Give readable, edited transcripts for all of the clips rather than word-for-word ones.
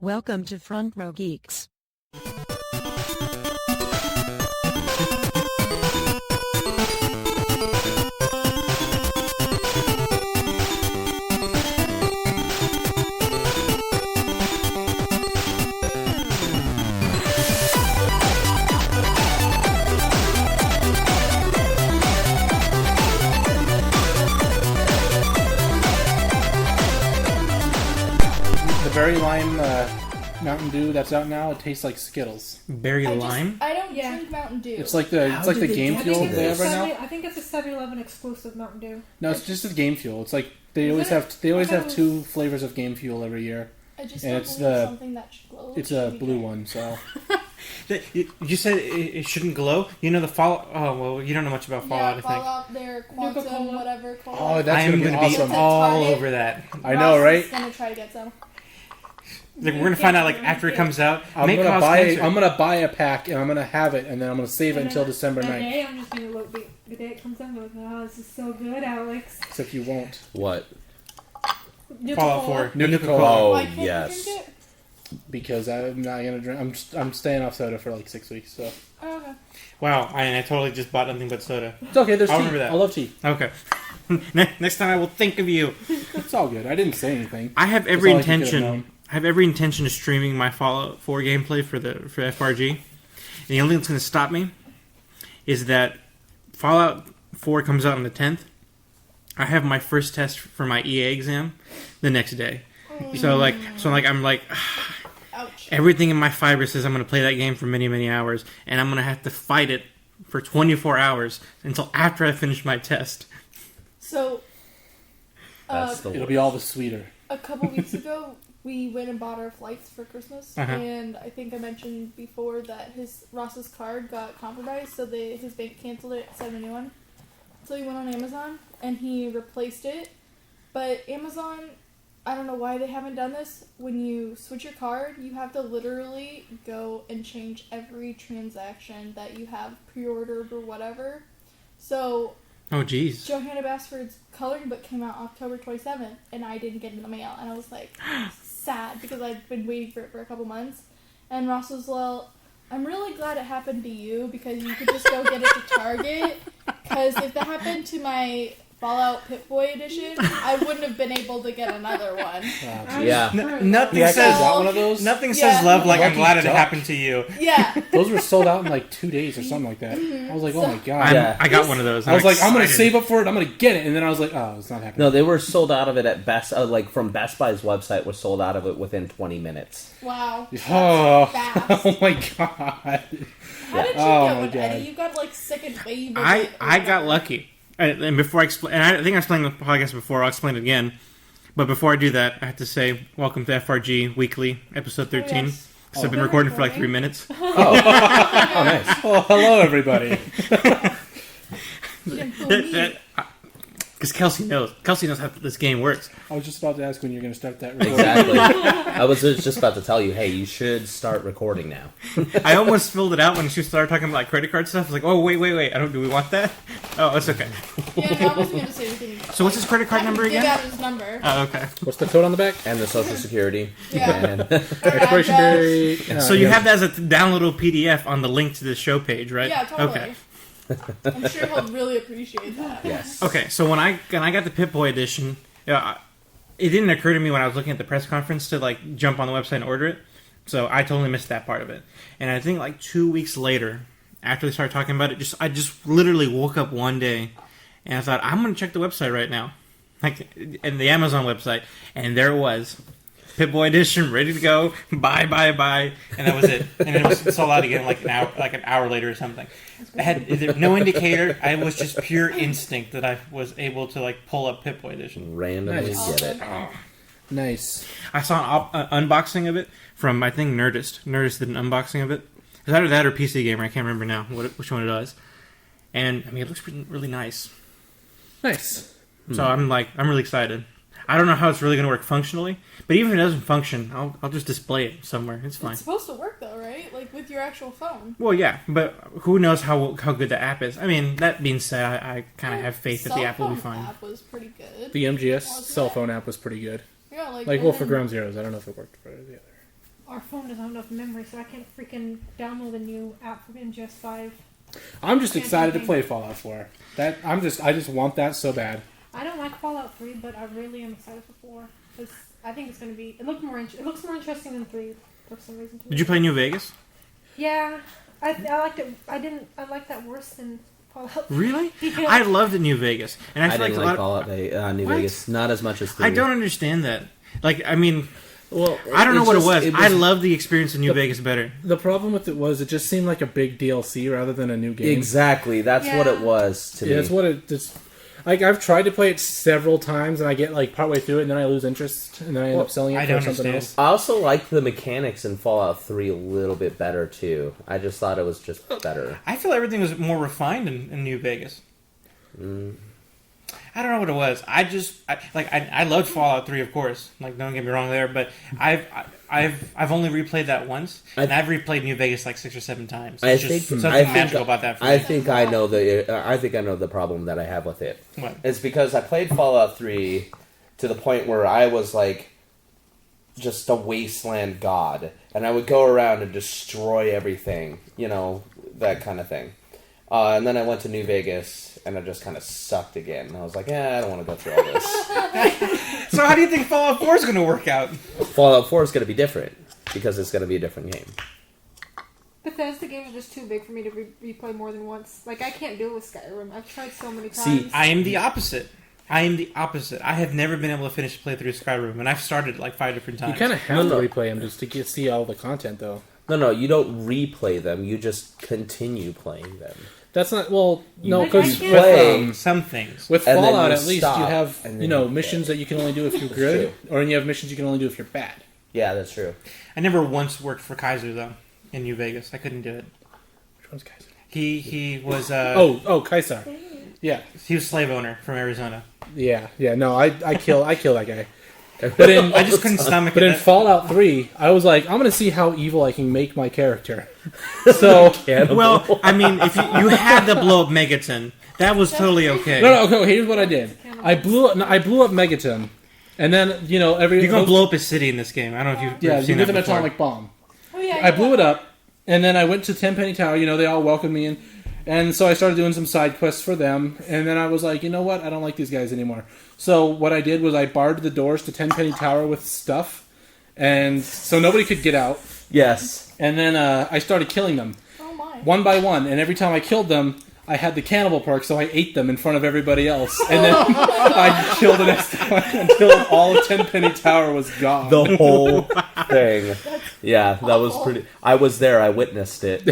Welcome to Front Row Geeks. The Berry Lime Mountain Dew that's out now, it tastes like Skittles. Berry lime? I don't drink Mountain Dew. It's like the Game Fuel they have right now. I think it's a 7-Eleven exclusive Mountain Dew. No, it's just the Game Fuel. It's like they always have two flavors of Game Fuel every year. I just and don't it's believe the something that should glow. it's a blue one. So You said it shouldn't glow? You know the Fallout... Oh, well, you don't know much about Fallout, I think. Fallout, their quantum, Nuka-Cola. whatever. oh, that's I am gonna be going to be awesome. all over that. I know, right? I'm gonna try to get some. Like, we're going to find out like after it comes out. I'm may gonna cause buy cancer. I'm gonna buy a pack and I'm gonna have it and then I'm gonna save it until December 9th. Day, I'm just gonna look the day it comes out and go, oh, this is so good, Alex. Except you won't. What? Fallout 4. Nuka-Cola. Oh, Why can't you yes. drink it? Because I'm not gonna drink. I'm staying off soda for like 6 weeks. So Oh, okay. Wow, I totally just bought nothing but soda. it's okay. There's I'll tea. remember that. I love tea. Okay. Next time I will think of you. It's all good. I didn't say anything. I have That's every all I could have intention... known. I have every intention of streaming my Fallout 4 gameplay for FRG. And the only thing that's going to stop me is that Fallout 4 comes out on the 10th. I have my first test for my EA exam the next day. So I'm like, Ouch. everything in my fiber says I'm going to play that game for many, many hours, and I'm going to have to fight it for 24 hours until after I finish my test. So, That's the It'll be all the sweeter. a couple weeks ago, we went and bought our flights for Christmas, Uh-huh. and I think I mentioned before that Ross's card got compromised, so his bank canceled it, sent him a new one. So he went on Amazon and he replaced it. But Amazon, I don't know why they haven't done this. When you switch your card, you have to literally go and change every transaction that you have pre-ordered or whatever. So Oh, jeez. Johanna Basford's coloring book came out October 27th, and I didn't get it in the mail. And I was like, sad, because I'd been waiting for it for a couple months. And Ross was, well, I'm really glad it happened to you, because you could just go get it to Target. Because if that happened to my Fallout Pip-Boy edition, I wouldn't have been able to get another one. Yeah. Nothing You actually says got one of those? nothing Yeah. says love like I'm Lucky glad it duck. happened to you. Yeah. Those were sold out in like 2 days or something like that. I was like, oh my god. Yeah. I got one of those. I was like, I'm gonna excited. save up for it. I'm gonna get it, and then I was like, oh, it's not happening. No, they were sold out of it at Best. From Best Buy's website, was sold out of it within 20 minutes. Wow. Oh, Fast. oh my god. How did you Oh get my one, God. Eddie? You got like second wave. of I it or got whatever. lucky. And before I explain, and I think I explained the podcast before, I'll explain it again. But before I do that, I have to say, welcome to FRG Weekly, episode 13. yes. Because I've been Oh. recording for like 3 minutes. Oh, nice. Well, hello everybody. You didn't fool me. Because Kelsey knows. Kelsey knows how this game works. I was just about to ask when you're gonna start that recording. Exactly. I was just about to tell you, hey, you should start recording now. I almost filled it out when she started talking about like credit card stuff. I was like, oh, wait. Do we want that? Oh, it's okay. Yeah, no, I wasn't going to say anything. So what's his credit card I number can again? Give out his number. Oh, okay. What's the code on the back? And the Social Security. Yeah. And Expiration address. date. So you have that as a downloadable PDF on the link to the show page, right? Yeah, totally. Okay. I'm sure he'll really appreciate that. yes. Okay, so when I got the Pip-Boy edition, it didn't occur to me when I was looking at the press conference to like jump on the website and order it. So I totally missed that part of it. And I think like 2 weeks later, after they started talking about it, I just literally woke up one day and I thought, I'm going to check the website right now. Like, and the Amazon website. And there it was. Pip-Boy edition, ready to go. Buy. And that was it. And it was sold out again like an hour later or something. I had no indicator. I was just pure instinct that I was able to like pull up Pip-Boy edition. Randomly Nice. get it. Nice. I saw an unboxing of it from, I think, Nerdist. Nerdist did an unboxing of it. It's either that or PC Gamer. I can't remember now which one it was. And, I mean, it looks really nice. Nice. So I'm really excited. I don't know how it's really going to work functionally. But even if it doesn't function, I'll just display it somewhere. It's fine. It's supposed to work though, right? Like with your actual phone. Well, yeah, but who knows how good the app is? I mean, that being said, I kind of have faith that the app will be fine. The app was pretty good. The MGS Wasn't cell it? phone app was pretty good. Yeah, like Well, for Ground Zeroes, I don't know if it worked for the other. Our phone doesn't have enough memory, so I can't freaking download a new app for MGS 5. I'm just excited to play Fallout 4. I just want that so bad. I don't like Fallout 3, but I really am excited for 4 because I think it's going to be. It looks more interesting than 3 for some reason. To me. Did you play New Vegas? Yeah, I liked it. I liked that worse than Fallout 3. Really? Yeah. I loved New Vegas, and I feel didn't like like Fallout New What? Vegas, not as much as 3. I don't understand that. Like, I mean, Well, I don't know what just- it was. I love the experience of New Vegas better. The problem with it was it just seemed like a big DLC rather than a new game. Exactly, that's what Yeah. it was to me. Yeah, that's what it just. Like I've tried to play it several times and I get like partway through it and then I lose interest and then I end up selling it I for don't something understand. else. I also liked the mechanics in Fallout 3 a little bit better too. I just thought it was just better. I feel everything was more refined in New Vegas. I don't know what it was. I loved Fallout 3, of course. Like, don't get me wrong there, but I've only replayed that once, and I've replayed New Vegas like 6 or 7 times. It's just something magical about that. For me. I think I know the problem that I have with it. What? It's because I played Fallout 3 to the point where I was like just a wasteland god, and I would go around and destroy everything, that kind of thing. And then I went to New Vegas, and I just kind of sucked again. And I was like, I don't want to go through all this. So how do you think Fallout 4 is going to work out? Fallout 4 is going to be different, because it's going to be a different game. Bethesda games are just too big for me to replay more than once. Like, I can't do it with Skyrim. I've tried so many times. See, I am the opposite. I have never been able to finish a playthrough of Skyrim, and I've started like 5 different times. You kind of have No. to replay them just to see all the content though. No, you don't replay them. You just continue playing them. That's not no Like, because I can't- Play. some things. with And then Fallout you at least stop, you have and then you missions play. that you can only do if you're good, or you have missions you can only do if you're bad. Yeah, that's true. I never once worked for Kaiser though in New Vegas. I couldn't do it. Which one's Kaiser? He was Kaiser. Yeah, he was slave owner from Arizona. yeah. No, I kill that guy. But in I just couldn't stomach But it. in Fallout 3, I was like, I'm going to see how evil I can make my character. So, Well, I mean, if you had to blow up Megaton, that was totally okay. no, here's what I did. I blew up Megaton, and then, You're gonna blow up a city in this game. I don't know if you've Yeah, seen you get that an before. atomic bomb. Oh yeah. I blew it up, and then I went to Tenpenny Tower. They all welcomed me in. And so I started doing some side quests for them. And then I was like, you know what? I don't like these guys anymore. So what I did was I barred the doors to Tenpenny Tower with stuff. And so nobody could get out. Yes. And then I started killing them Oh my. one by one. And every time I killed them, I had the cannibal perk, so I ate them in front of everybody else. And then I killed the next time until all of Tenpenny Tower was gone. The whole thing. Yeah, that was pretty... I was there. I witnessed it.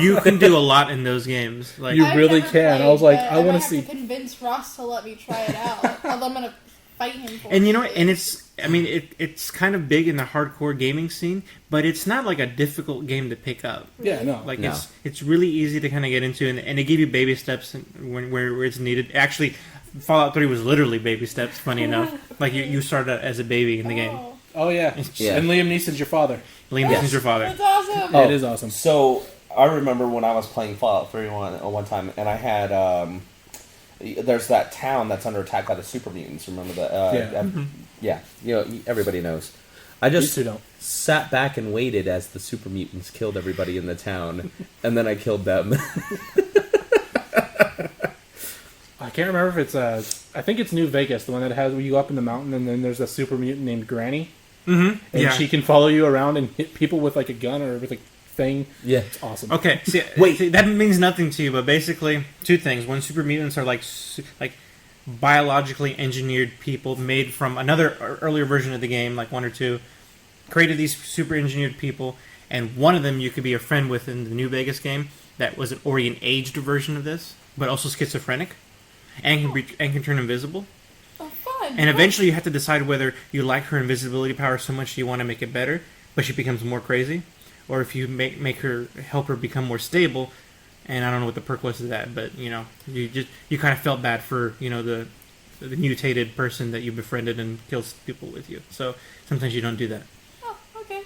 You can do a lot in those games. Like You I've really never can. I played, was like, but I wanna might see- have to convince Ross to let me try it out. Although I'm gonna fight him for and you know it. what? And it's kind of big in the hardcore gaming scene, but it's not like a difficult game to pick up. Yeah, no. Like No. it's really easy to kind of get into, and they give you baby steps where it's needed. Actually, Fallout 3 was literally baby steps. Funny enough, like you started as a baby in the game. Oh, yeah. Yeah. And Liam Neeson's your father. Liam Yes. Neeson's your father. That's awesome. It is awesome. So, I remember when I was playing Fallout 3 one time, and I had... there's that town that's under attack by the super mutants. Remember that? Yeah. Yeah. Everybody knows. I You just two don't. sat back and waited as the super mutants killed everybody in the town, and then I killed them. I can't remember if it's I think it's New Vegas, the one that has you up in the mountain, and then there's a super mutant named Granny, Mm-hmm. and Yeah. she can follow you around and hit people with like a gun or with a thing. Yeah. It's awesome. Okay, Wait. see, that means nothing to you, but basically, two things. One, super mutants are like biologically engineered people made from another earlier version of the game, like 1 or 2, created these super engineered people, and one of them you could be a friend with in the New Vegas game that was already an aged version of this, but also schizophrenic, and can turn invisible. Oh, fun. And eventually you have to decide whether you like her invisibility power so much you want to make it better, but she becomes more crazy, or if you help her become more stable. And I don't know what the perk was to that, but you kind of felt bad for the the mutated person that you befriended and kills people with you. So sometimes you don't do that. Oh, okay.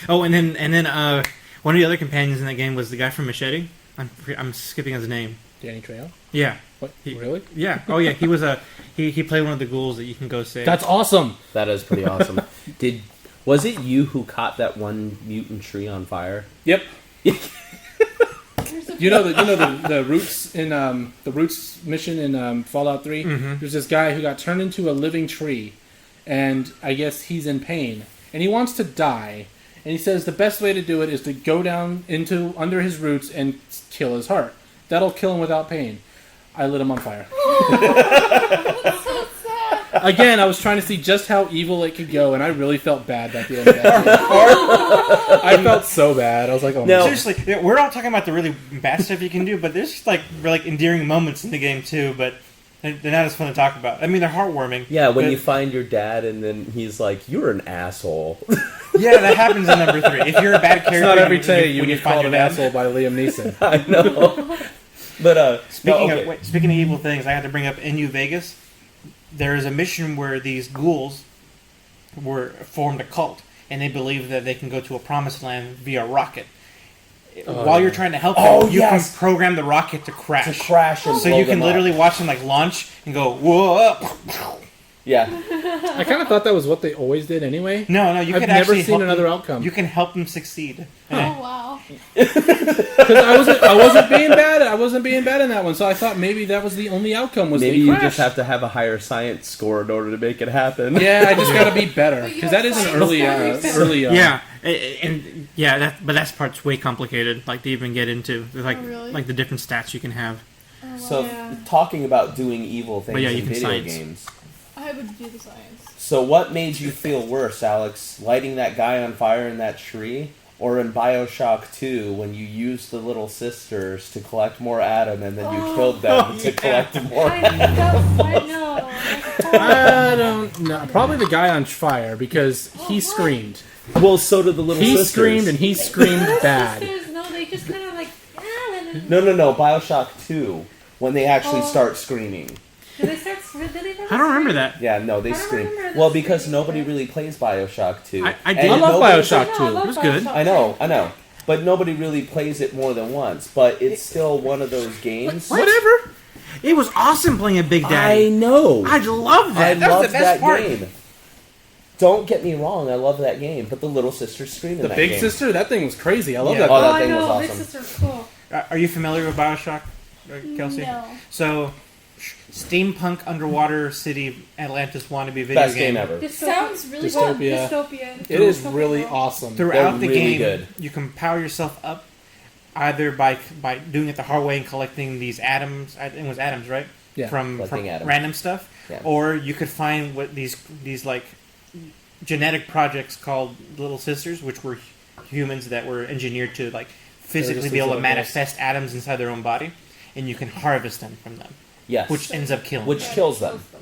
Oh, and then one of the other companions in that game was the guy from Machete. I'm skipping his name. Danny Trejo? Yeah. What? Really? Yeah. Oh, yeah. He was he played one of the ghouls that you can go save. That's awesome. That is pretty awesome. Was it you who caught that one mutant tree on fire? Yep. You know the roots in the roots mission in Fallout 3. Mhm. There's this guy who got turned into a living tree, and I guess he's in pain, and he wants to die. And he says the best way to do it is to go down under his roots and kill his heart. That'll kill him without pain. I lit him on fire. That's so sad. Again, I was trying to see just how evil it could go, and I really felt bad at the end of that game. I felt so bad. I was like, oh No. my. Seriously, yeah, we're all talking about the really bad stuff you can do, but there's just like endearing moments in the game too. But they're not as fun to talk about. I mean, they're heartwarming. Yeah, when but- you find your dad and then he's like, "You're an asshole." Yeah, that happens in number 3. If you're a bad character, It's not every day when you get find called your an dad. asshole by Liam Neeson. I know. But Speaking okay. of speaking of evil things, I had to bring up in New Vegas. There is a mission where these ghouls formed a cult, and they believe that they can go to a promised land via rocket. While you're trying to help them, you yes. can program the rocket to crash. To crash and So blow you can them literally up. watch them like launch and go, whoa! Yeah. I kind of thought that was what they always did anyway. No, you I've could never actually seen help another them, outcome. You can help them succeed. Oh wow. Because I wasn't being bad. I wasn't being bad in that one. So I thought maybe that was the only outcome. Was Maybe they you crash. just have to have a higher science score in order to make it happen. Yeah, I just got to be better But you because have that is an science early, stories. early. Yeah, and yeah, but that part's way complicated. Like to even get into, like Oh, really? like the different stats you can have. Oh, wow. So, Yeah. talking about doing evil things But yeah, you in can video science. games. I would do the science. So, what made you feel worse, Alex? Lighting that guy on fire in that tree? Or in Bioshock 2, when you used the little sisters to collect more Adam and then you killed them to collect more I Adam? know. I don't know. Probably the guy on fire because he screamed. Well, so did the little He sisters. screamed and he screamed bad. Sisters, no, they just kind of like, No, Bioshock 2, when they actually Oh. start screaming. Did they start? Did they I don't remember that. Yeah, no, they I don't scream. remember Well, this because screaming, nobody but- really plays Bioshock 2. I did. And I love nobody- Bioshock 2. It was good. I know. But nobody really plays it more than once. But it's still one of those games. Whatever. It was awesome playing a Big I Daddy. know. I love that. I That was love the best that part. game. Don't get me wrong, I love that game. But the little sisters scream in The that big game. sister, that thing was crazy. I love Yeah. that. Oh, thing. that I thing was know. Big awesome. sister's cool. Are you familiar with Bioshock, Kelsey? No. So, steampunk underwater city Atlantis wannabe video Best game. game ever. Sounds really Dystopia. fun. Dystopia. It is Dystopia. really awesome. Throughout the really game, good. you can power yourself up either by doing it the hard way and collecting these atoms. I think it was atoms, right? Yeah, From collecting atoms. random stuff, Yeah. or you could find what these like genetic projects called Little Sisters, which were humans that were engineered to like physically just be able to these little manifest atoms inside their own body, and you can harvest them from them, Yes. which ends up killing Which them. kills them. But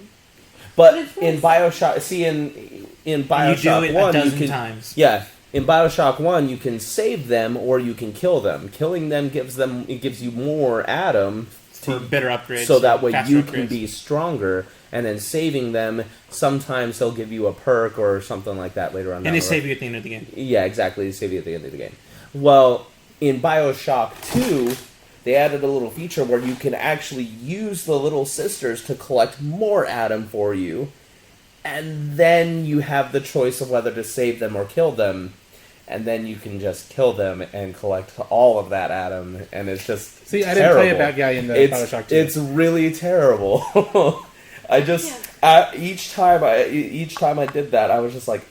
But it's in really- Bioshock, see in And Bioshock you do it 1, a you dozen can times. yeah. In Bioshock 1, you can save them or you can kill them. Killing them gives you more Adam For better upgrades, so that way faster you upgrades. can be stronger. And then saving them, sometimes they'll give you a perk or something like that later on. And down they the road. save you at the end of the game. Yeah, exactly. They save you at the end of the game. Well, in Bioshock 2, they added a little feature where you can actually use the little sisters to collect more Adam for you. And then you have the choice of whether to save them or kill them. And then you can just kill them and collect all of that Adam. And it's just See, I didn't play a terrible. bad guy in the It's, Bioshock 2. it's really terrible. I just each time I did that, I was just like,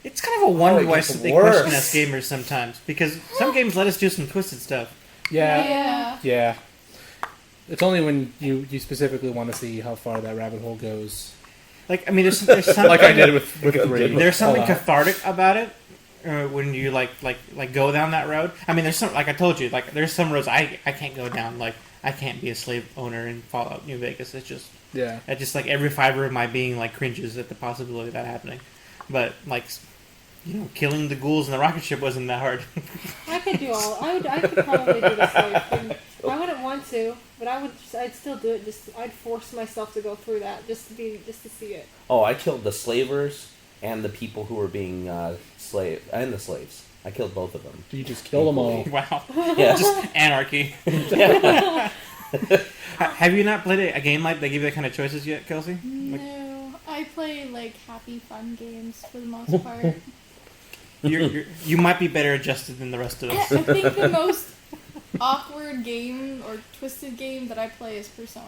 It's kind of a wonder it why gets they worse. question us gamers sometimes, because some games let us do some twisted stuff. yeah. Yeah. It's only when you specifically want to see how far that rabbit hole goes. Like, I mean, there's something Like I did with Like I 3. did with- there's something Fallout. cathartic about it when you like go down that road. I mean, there's some, like I told you, like there's some roads I can't go down. Like I can't be a slave owner in Fallout New Vegas. It's just like every fiber of my being like cringes at the possibility of that happening. But like, you know, killing the ghouls in the rocket ship wasn't that hard. I could do all. I could probably do the slave thing. I wouldn't want want to, but I'd still do it. I'd force myself to go through that just to see it. Oh, I killed the slavers and the people who were being the slaves. I killed both of them. You just kill them all. Wow. Yeah. Just anarchy. Have you not played a game like they give you that kind of choices yet, Kelsey? No, I play like happy, fun games for the most part. You might be better adjusted than the rest of us. I think the most awkward game or twisted game that I play is Persona.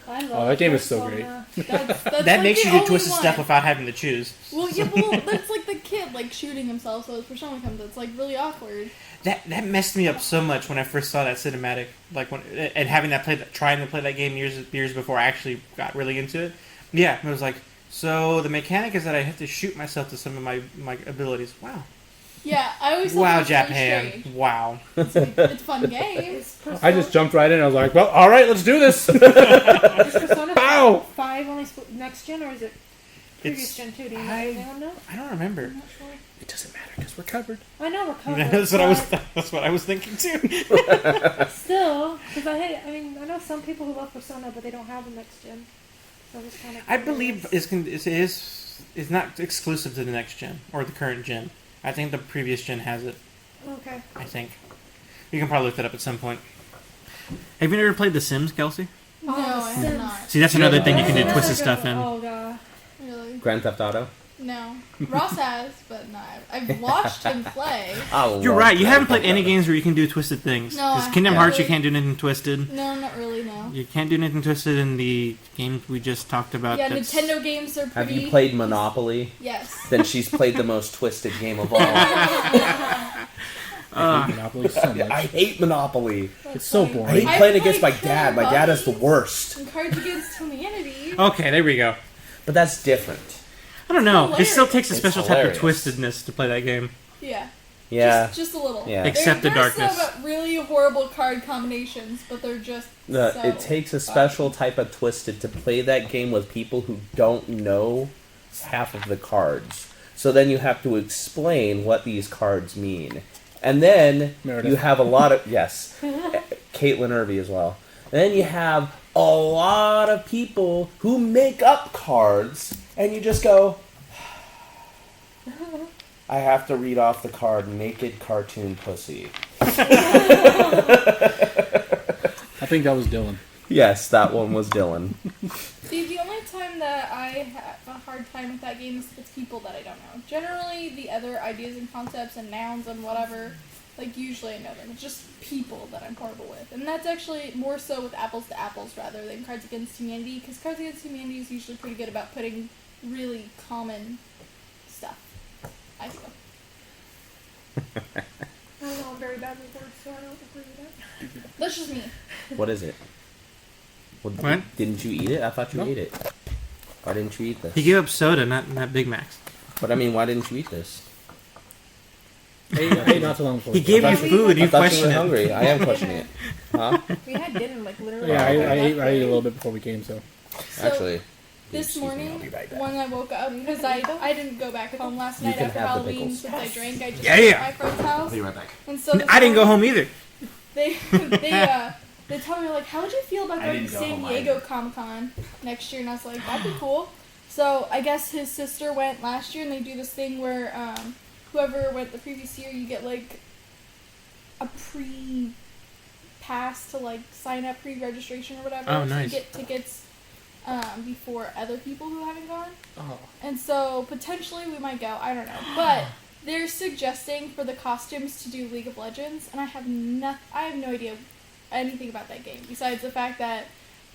I love that game is so Persona. That's That like makes the you do only twisted one. stuff without having to choose. Well, that's like the kid like shooting himself, so his Persona comes. It's like really awkward. That messed me up so much when I first saw that cinematic, and having trying to play that game years before I actually got really into it. Yeah, it was like, so the mechanic is that I have to shoot myself to some of my abilities. Wow. Yeah, I always thought Wow, it was really Japan. strange. Wow. It's a fun game. Is Persona, I just jumped right in. I was like, well, all right, let's do this. Is Persona Bow! 5 only next gen, or is it previous gen too? Do you anyone know? I don't remember. I'm not sure. It doesn't matter because we're covered. I know we're covered. That's what I was thinking too. Still, because I know some people who love Persona, but they don't have the next gen. So it's kind of. I believe it's not exclusive to the next gen or the current gen. I think the previous gen has it. Okay. I think. You can probably look that up at some point. Have you ever played The Sims, Kelsey? No, I have not. See, that's another thing you can do Yeah. twisted stuff in. Oh god. Really? Grand Theft Auto. No. Ross has, but no. I've watched him play. You're right. You haven't played any games where you can do twisted things. No, Because I Kingdom haven't Hearts, you really. can't do anything twisted. No, not really. No. You can't do anything twisted in the games we just talked about. Yeah, that's- Nintendo games are Have pretty. you played Monopoly? Yes. Then she's played the most twisted game of all. I hate Monopoly so much. I hate Monopoly. It's so funny. I boring. hate playing I against my played dad. My Killer dad is the Bunnies. worst. And Cards Against Humanity. Okay, there we go. But that's different. I don't know. It still takes a It's special type of hilarious. twistedness to play that game. Yeah. Yeah. Just a little. Yeah. Except the There's darkness. some really horrible card combinations, but they're just. so It takes a special type of twisted to play that game with people who don't know half of the cards. So then you have to explain what these cards mean. And then Meredith. you have a lot of... Yes. Caitlin Irby as well. And then you have a lot of people who make up cards, and you just go... I have to read off the card, naked cartoon pussy. I think that was Dylan. Yes, that one was Dylan. See, the only time that I have a hard time with that game is with people that I don't know. Generally, the other ideas and concepts and nouns and whatever, like, usually I know them. It's just people that I'm horrible with. And that's actually more so with Apples to Apples rather than Cards Against Humanity, because Cards Against Humanity is usually pretty good about putting really common stuff. I feel. I don't know, I'm very bad with words, so I don't agree with that. That's just me. What is it? What? Didn't you eat it? I thought you No. ate it. Why didn't you eat this? He gave up soda, not Big Macs. But I mean, why didn't you eat this? Hey, not too long before. He gave you food. I You thought you question were it. hungry. I am questioning it. Huh? We had dinner like literally. Yeah, I left ate a little bit before we came, so. So, Actually, this excuse me, morning, I'll be right back. when I woke up, because I didn't go back home last You night can after have the Halloween pickles. since I drank. I just Yeah, went yeah. to my friend's house. right back. And so this I didn't go morning, home either. They told me, like, how would you feel about going to San Diego Comic Con next year? And I was like, that'd be cool. So I guess his sister went last year, and they do this thing where whoever went the previous year, you get like a pre-pass to like sign up pre-registration or whatever. Oh, So nice. you get tickets before other people who haven't gone. Oh. And so potentially we might go. I don't know, but they're suggesting for the costumes to do League of Legends, and I have no idea anything about that game besides the fact that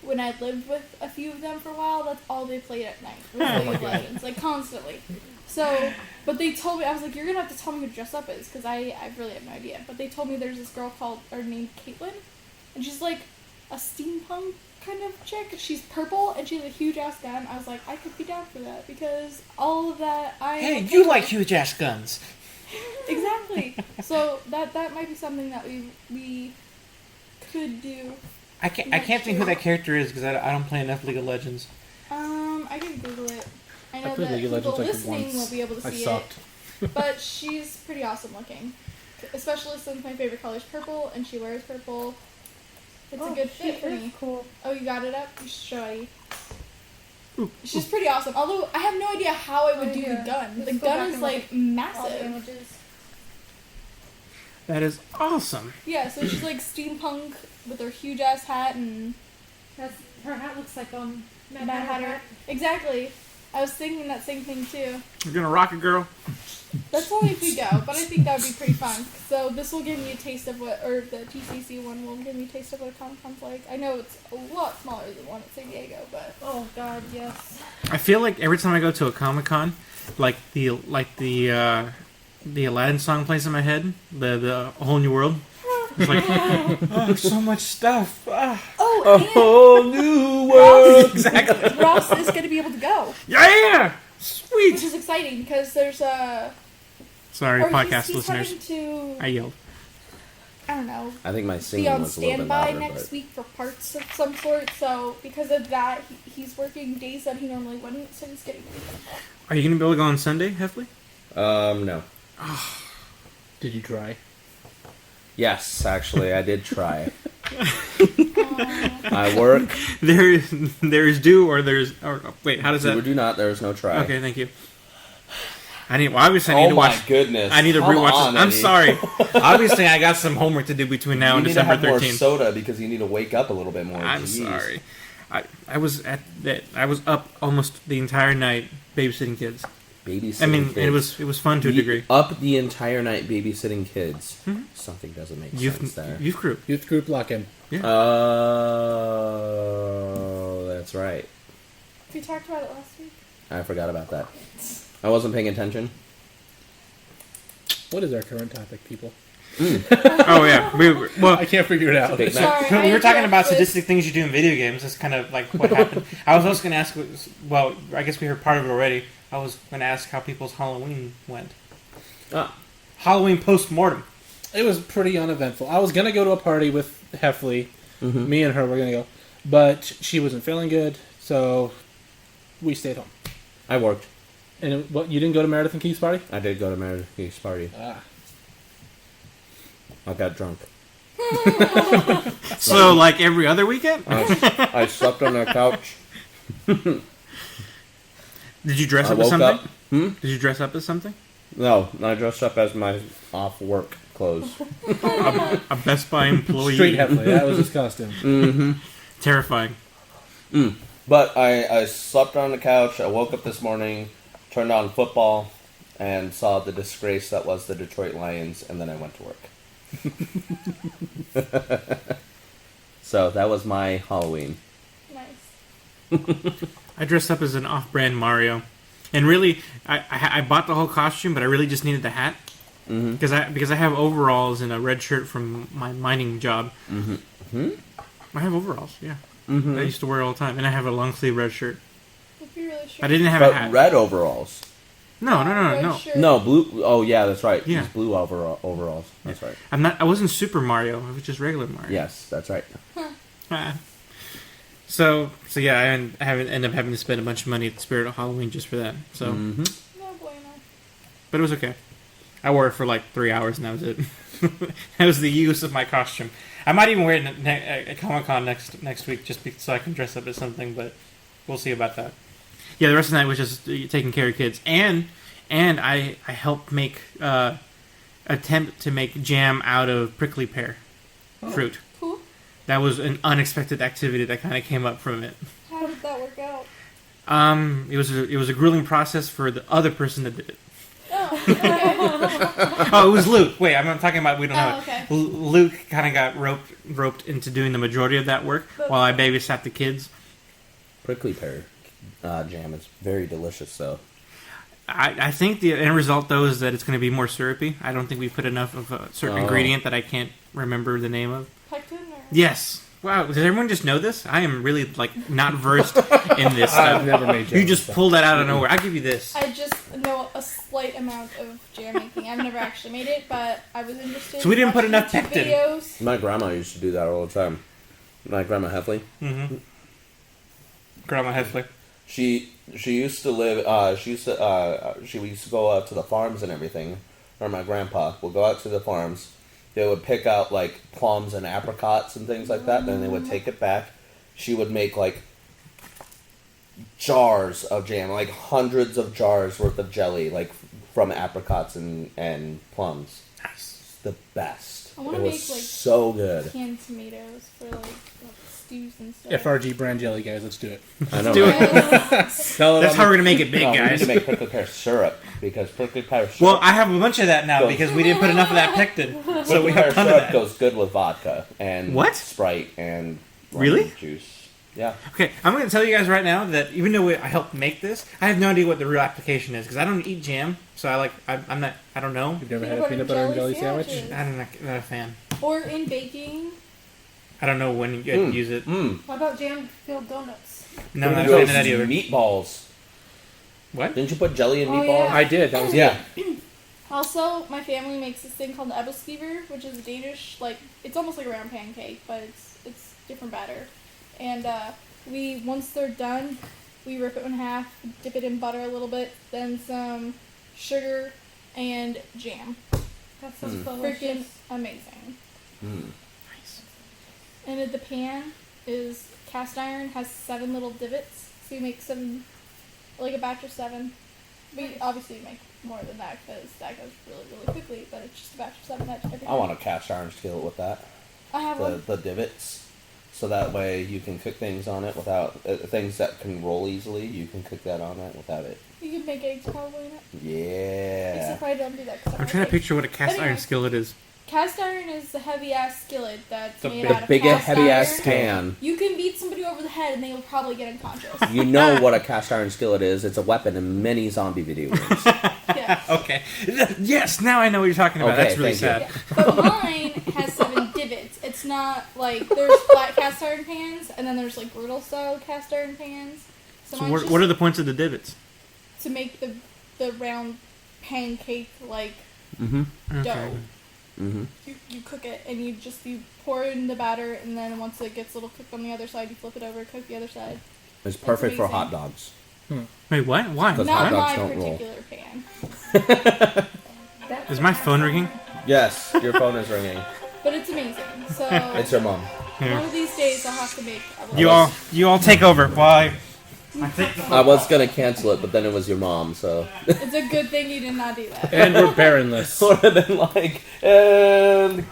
when I lived with a few of them for a while, that's all they played at night was Oh League my of God. Legends, like constantly. So, but they told me, I was like, you're gonna have to tell me who to dress up as, because I really have no idea. But they told me there's this girl named Caitlin, and she's like a steampunk kind of chick. She's purple and she has a huge ass gun. I was like, I could be down for that because all of that Hey, you like huge ass guns. exactly. So that might be something that we could do. I can't think who that character is because I don't play enough League of Legends. I can Google it. I know played that League of people Legends like listening once. won't be able to I see sucked. it, but she's pretty awesome looking. Especially since my favorite color is purple and she wears purple. It's a good fit for me. Cool. Oh, you got it up? You should show you. She's pretty awesome. Although I have no idea how I would do the gun. The Let's go gun back is and like all the massive. images. That is awesome. Yeah, so she's like steampunk with her huge ass hat and Her hat looks like Mad Hatter. Exactly. I was thinking that same thing too. You're gonna rock it, girl. That's only if we go, but I think that would be pretty fun. So this will give me a taste of what, or the TCC one will give me a taste of what a Comic Con's like. I know it's a lot smaller than one at San Diego, but Oh God, yes. I feel like every time I go to a Comic Con, like the Aladdin song plays in my head, the Whole New World. It's like, oh, so much stuff. Ah. A whole new world. Exactly. Ross is going to be able to go, Yeah, sweet. which is exciting because there's a. Sorry, or podcast he's listeners. having to, I yelled. I don't know, I think my be singing on was a little bit standby louder, next but week for parts of some sort. So because of that, he's working days that he normally wouldn't. So he's getting. Are you gonna be able to go on Sunday, Heffley? no. Did you try? Yes, actually, I did try. I work. There's do or there's wait. How does Do or that? do not. There is no try. Okay, thank you. Obviously I need Oh to my watch. goodness! I need to Come rewatch on, this. I'm Eddie. sorry. Obviously, I got some homework to do between now You and need December to have more 13th. soda because you need to wake up a little bit more. I'm Jeez. sorry. I was I was up almost the entire night babysitting kids. Babysitting. I mean, kids. it was fun to a degree. Up the entire night babysitting kids. Something doesn't make sense there. Youth group. Youth group lock-in. Oh, that's right. We talked about it last week. I forgot about that. I wasn't paying attention. What is our current topic, people? Oh yeah. I can't figure it out. Big Mac. Sorry, We were talking about interrupted. sadistic things you do in video games. That's kind of like what happened. I was also going to ask, well, I guess we heard part of it already. I was going to ask how people's Halloween went. Ah. Halloween post-mortem. It was pretty uneventful. I was going to go to a party with Heffley. Mhm. Me and her were going to go. But she wasn't feeling good, so we stayed home. I worked. And you didn't go to Meredith and Keith's party? I did go to Meredith Geeks' party. I got drunk. So, like every other weekend? I slept on their couch. Did you dress I up as woke something? up. Did you dress up as something? No, I dressed up as my off-work clothes. A Best Buy employee. Straight Heffley. That was his costume. Mm-hmm. Terrifying. But I slept on the couch. I woke up this morning, turned on football, and saw the disgrace that was the Detroit Lions, and then I went to work. So that was my Halloween. Nice. I dressed up as an off-brand Mario. And really, I bought the whole costume, but I really just needed the hat. Because I have overalls and a red shirt from my mining job. I have overalls, yeah. I used to wear all the time. And I have a long sleeve red shirt. If you're really sure. I didn't have a But hat. red overalls. No. Red shirt. No, blue. Oh, yeah, that's right. Yeah. These blue overalls. That's right. I wasn't Super Mario. I was just regular Mario. Yes, that's right. Ah. So yeah, I haven't ended up having to spend a bunch of money at the Spirit of Halloween just for that. So, No bueno. but it was okay. I wore it for like 3 hours and that was it. That was the use of my costume. I might even wear it at Comic Con next week just so I can dress up as something, but we'll see about that. Yeah, the rest of the night was just taking care of kids, and I helped make attempt to make jam out of prickly pear fruit. Cool. That was an unexpected activity that kind of came up from it. How did that work out? It was a grueling process for the other person that did it. Oh, okay. Oh, it was Luke. Wait, I'm not talking about we don't know Oh, it. okay. Luke kind of got roped into doing the majority of that work while I babysat the kids. Prickly pear jam is very delicious, though. I think the end result, though, is that it's going to be more syrupy. I don't think we put enough of a certain ingredient that I can't remember the name of. Pectin or? Yes. Wow, does everyone just know this? I am really, not versed in this I've stuff. never made jam. You just pulled that out of nowhere. I'll give you this. I just know a slight amount of jam making. I've never actually made it, but I was interested. So we didn't put in enough watching pectin. videos. My grandma used to do that all the time. My grandma Heffley. Mm-hmm. Grandma Heffley. She used to live. She used to go out to the farms and everything. Or my grandpa would go out to the farms, They would pick out like plums and apricots and things like that, and then they would take it back. She would make like jars of jam, like hundreds of jars worth of jelly, like from apricots and plums. Nice. The best. I wanna It was make, like, so good. Canned tomatoes for like stews and stuff. FRG brand jelly, guys. Let's do it. I know. do right? it. Sell it That's on how the- we're gonna make it big, No, we need guys. to make prickly pear syrup because prickly pear syrup. Well, I have a bunch of that now Go. because we didn't put enough of that pectin, so we prickly have pear a ton of syrup that. goes good with vodka and What? Sprite and lemon Really? juice. Yeah. Okay, I'm going to tell you guys right now that even though I helped make this, I have no idea what the real application is because I don't eat jam, so I don't know. You've never had a peanut butter and jelly sandwich? I'm not a fan. Or in baking. I don't know when you use it. What about jam-filled donuts? No, I'm not a Those fan of that either. meatballs. What? Didn't you put jelly in Oh, meatballs? yeah. I did. That was Yeah. Also, my family makes this thing called ebbelskiver, which is a Danish, like, it's almost like a round pancake, but it's different batter. And once they're done, we rip it in half, dip it in butter a little bit, then some sugar and jam. That sounds Freaking delicious. amazing. Mm. And the pan is cast iron, has 7 little divots, so you make 7, like a batch of 7. But obviously you make more than that because that goes really, really quickly, but it's just a batch of 7 every I time. want a cast iron skillet with that. I have one. The divots. So that way you can cook things on it without things that can roll easily. You can cook that on it without it. You can make eggs probably in it. Yeah. Except I don't do that. 'Cause I I'm don't trying to like picture what a cast Anyway. iron skillet is. Cast iron is the heavy ass skillet that's The made big- out of Big cast heavy ass iron. pan. You can beat somebody over the head and they will probably get unconscious. You know what a cast iron skillet is? It's a weapon in many zombie video games. Yeah. Okay. Yes, now I know what you're talking about. Okay, That's really thank sad. Yeah. But mine has 7 divots. It's not like there's flat cast iron pans and then there's like griddle style cast iron pans. So, So mine's just what are the points of the divots? to make the round pancake like mm-hmm. dough. Mm-hmm. You cook it and you pour it in the batter and then once it gets a little cooked on the other side you flip it over, cook the other side. It's perfect for amazing. hot dogs. Wait, what? Why? Because Not hot dogs my don't roll. particular pan. That's Is my phone ringing? Yes, your phone is ringing. But it's amazing. So It's your mom. one of these days I'll have to make a You all take over while I take the I was gonna cancel it, but then it was your mom, so It's a good thing you did not do that. And we're Baronless. would have been like, and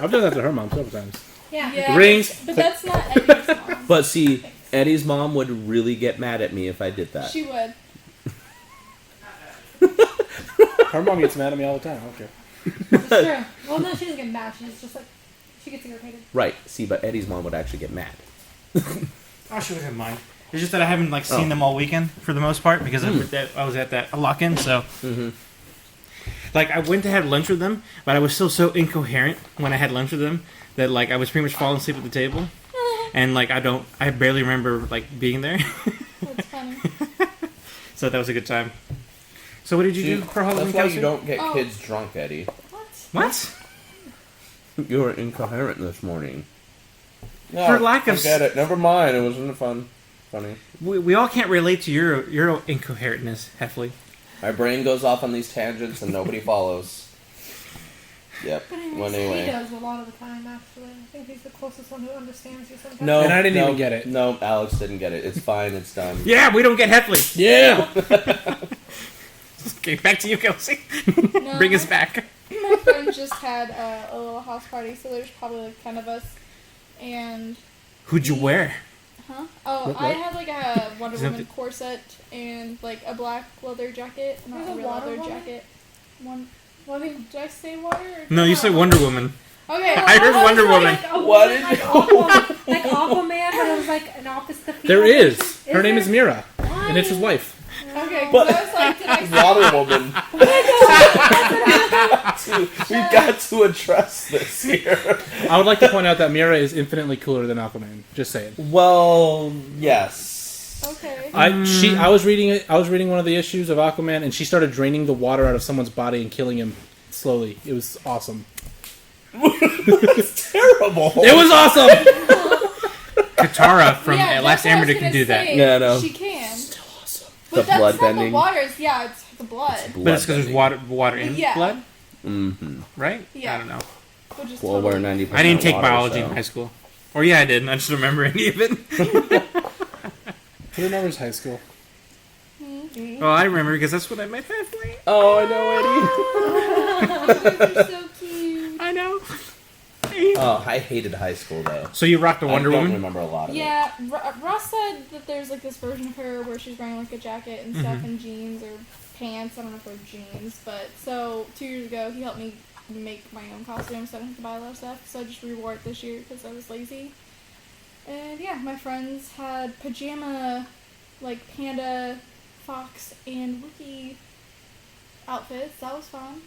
I've done that to her mom several times. Yeah. Yeah, Rings. but that's not Eddie's mom. But see, Eddie's mom would really get mad at me if I did that. She would. Her mom gets mad at me all the time. I don't care. It's true. Well, no, she doesn't get mad. She's just like, she gets irritated. Right. See, but Eddie's mom would actually get mad. Oh, she wouldn't mind. It's just that I haven't seen Oh. them all weekend for the most part because I was at that lock-in. So, Mm-hmm. I went to have lunch with them, but I was still so incoherent when I had lunch with them that I was pretty much falling asleep at the table, and I barely remember being there. That's funny. So that was a good time. So what did you do for Halloween? That's why you Kelsey? don't get Oh. kids drunk, Eddie. What? What? You were incoherent this morning. No, For lack of forget it. Never mind. It wasn't funny. We all can't relate to your incoherentness, Heffley. My brain goes off on these tangents and nobody follows. Yep. But Well, he anyway. does a lot of the time, actually. I think he's the closest one who understands you sometimes. No, And I didn't no, even get it. No, Alex didn't get it. It's fine. It's done. Yeah, we don't get Heffley. Yeah. Okay, back to you, Kelsey. No, Bring us back. My friend just had a little house party, so there's probably 10 of us. And Who'd you wear? Oh, What? I had a Wonder Is that Woman corset and a black leather jacket, not There's a a real Wonder leather Woman? jacket. One. Well, I mean, Did I say water? Or No, you said Wonder Woman. Okay. I heard Wonder Woman. What did like you- Aquaman, like Aquaman, but it was an opposite. There is. Her name there? is Mira, and it's his wife. Okay, 'cause But- I was like, did I say Water woman. We've got to address this here. I would like to point out that Mira is infinitely cooler than Aquaman. Just saying. Well, yes. Okay. I was reading it. I was reading one of the issues of Aquaman, and she started draining the water out of someone's body and killing him slowly. It was awesome. It's terrible. It was awesome. Katara from Yeah, Last that's what I was Airbender can gonna do that. say. Yeah, I know. She can. Still awesome. But The that's blood not bending. the water. It's the blood. But it's because there's water in Yeah. blood? Mm-hmm. right? Yeah. I don't know. Which is Well, we're totally 90%. I didn't take water, biology so. in high school. Or yeah, I did. I just don't remember any of it. Who remembers high school? Well, I remember because that's what I met halfway. Oh, I know, Eddie. You're so cute. I know. Oh, I hated high school though. So you rocked the Wonder I don't Woman? remember a lot of it. Yeah, Ross said that there's like this version of her where she's wearing like a jacket and stuff and jeans or pants. I don't know if they're jeans, but so 2 years ago he helped me make my own costume, so I didn't have to buy a lot of stuff. So I just rewore it this year because I was lazy. And yeah, my friends had pajama, like panda, fox, and Wookiee outfits. That was fun.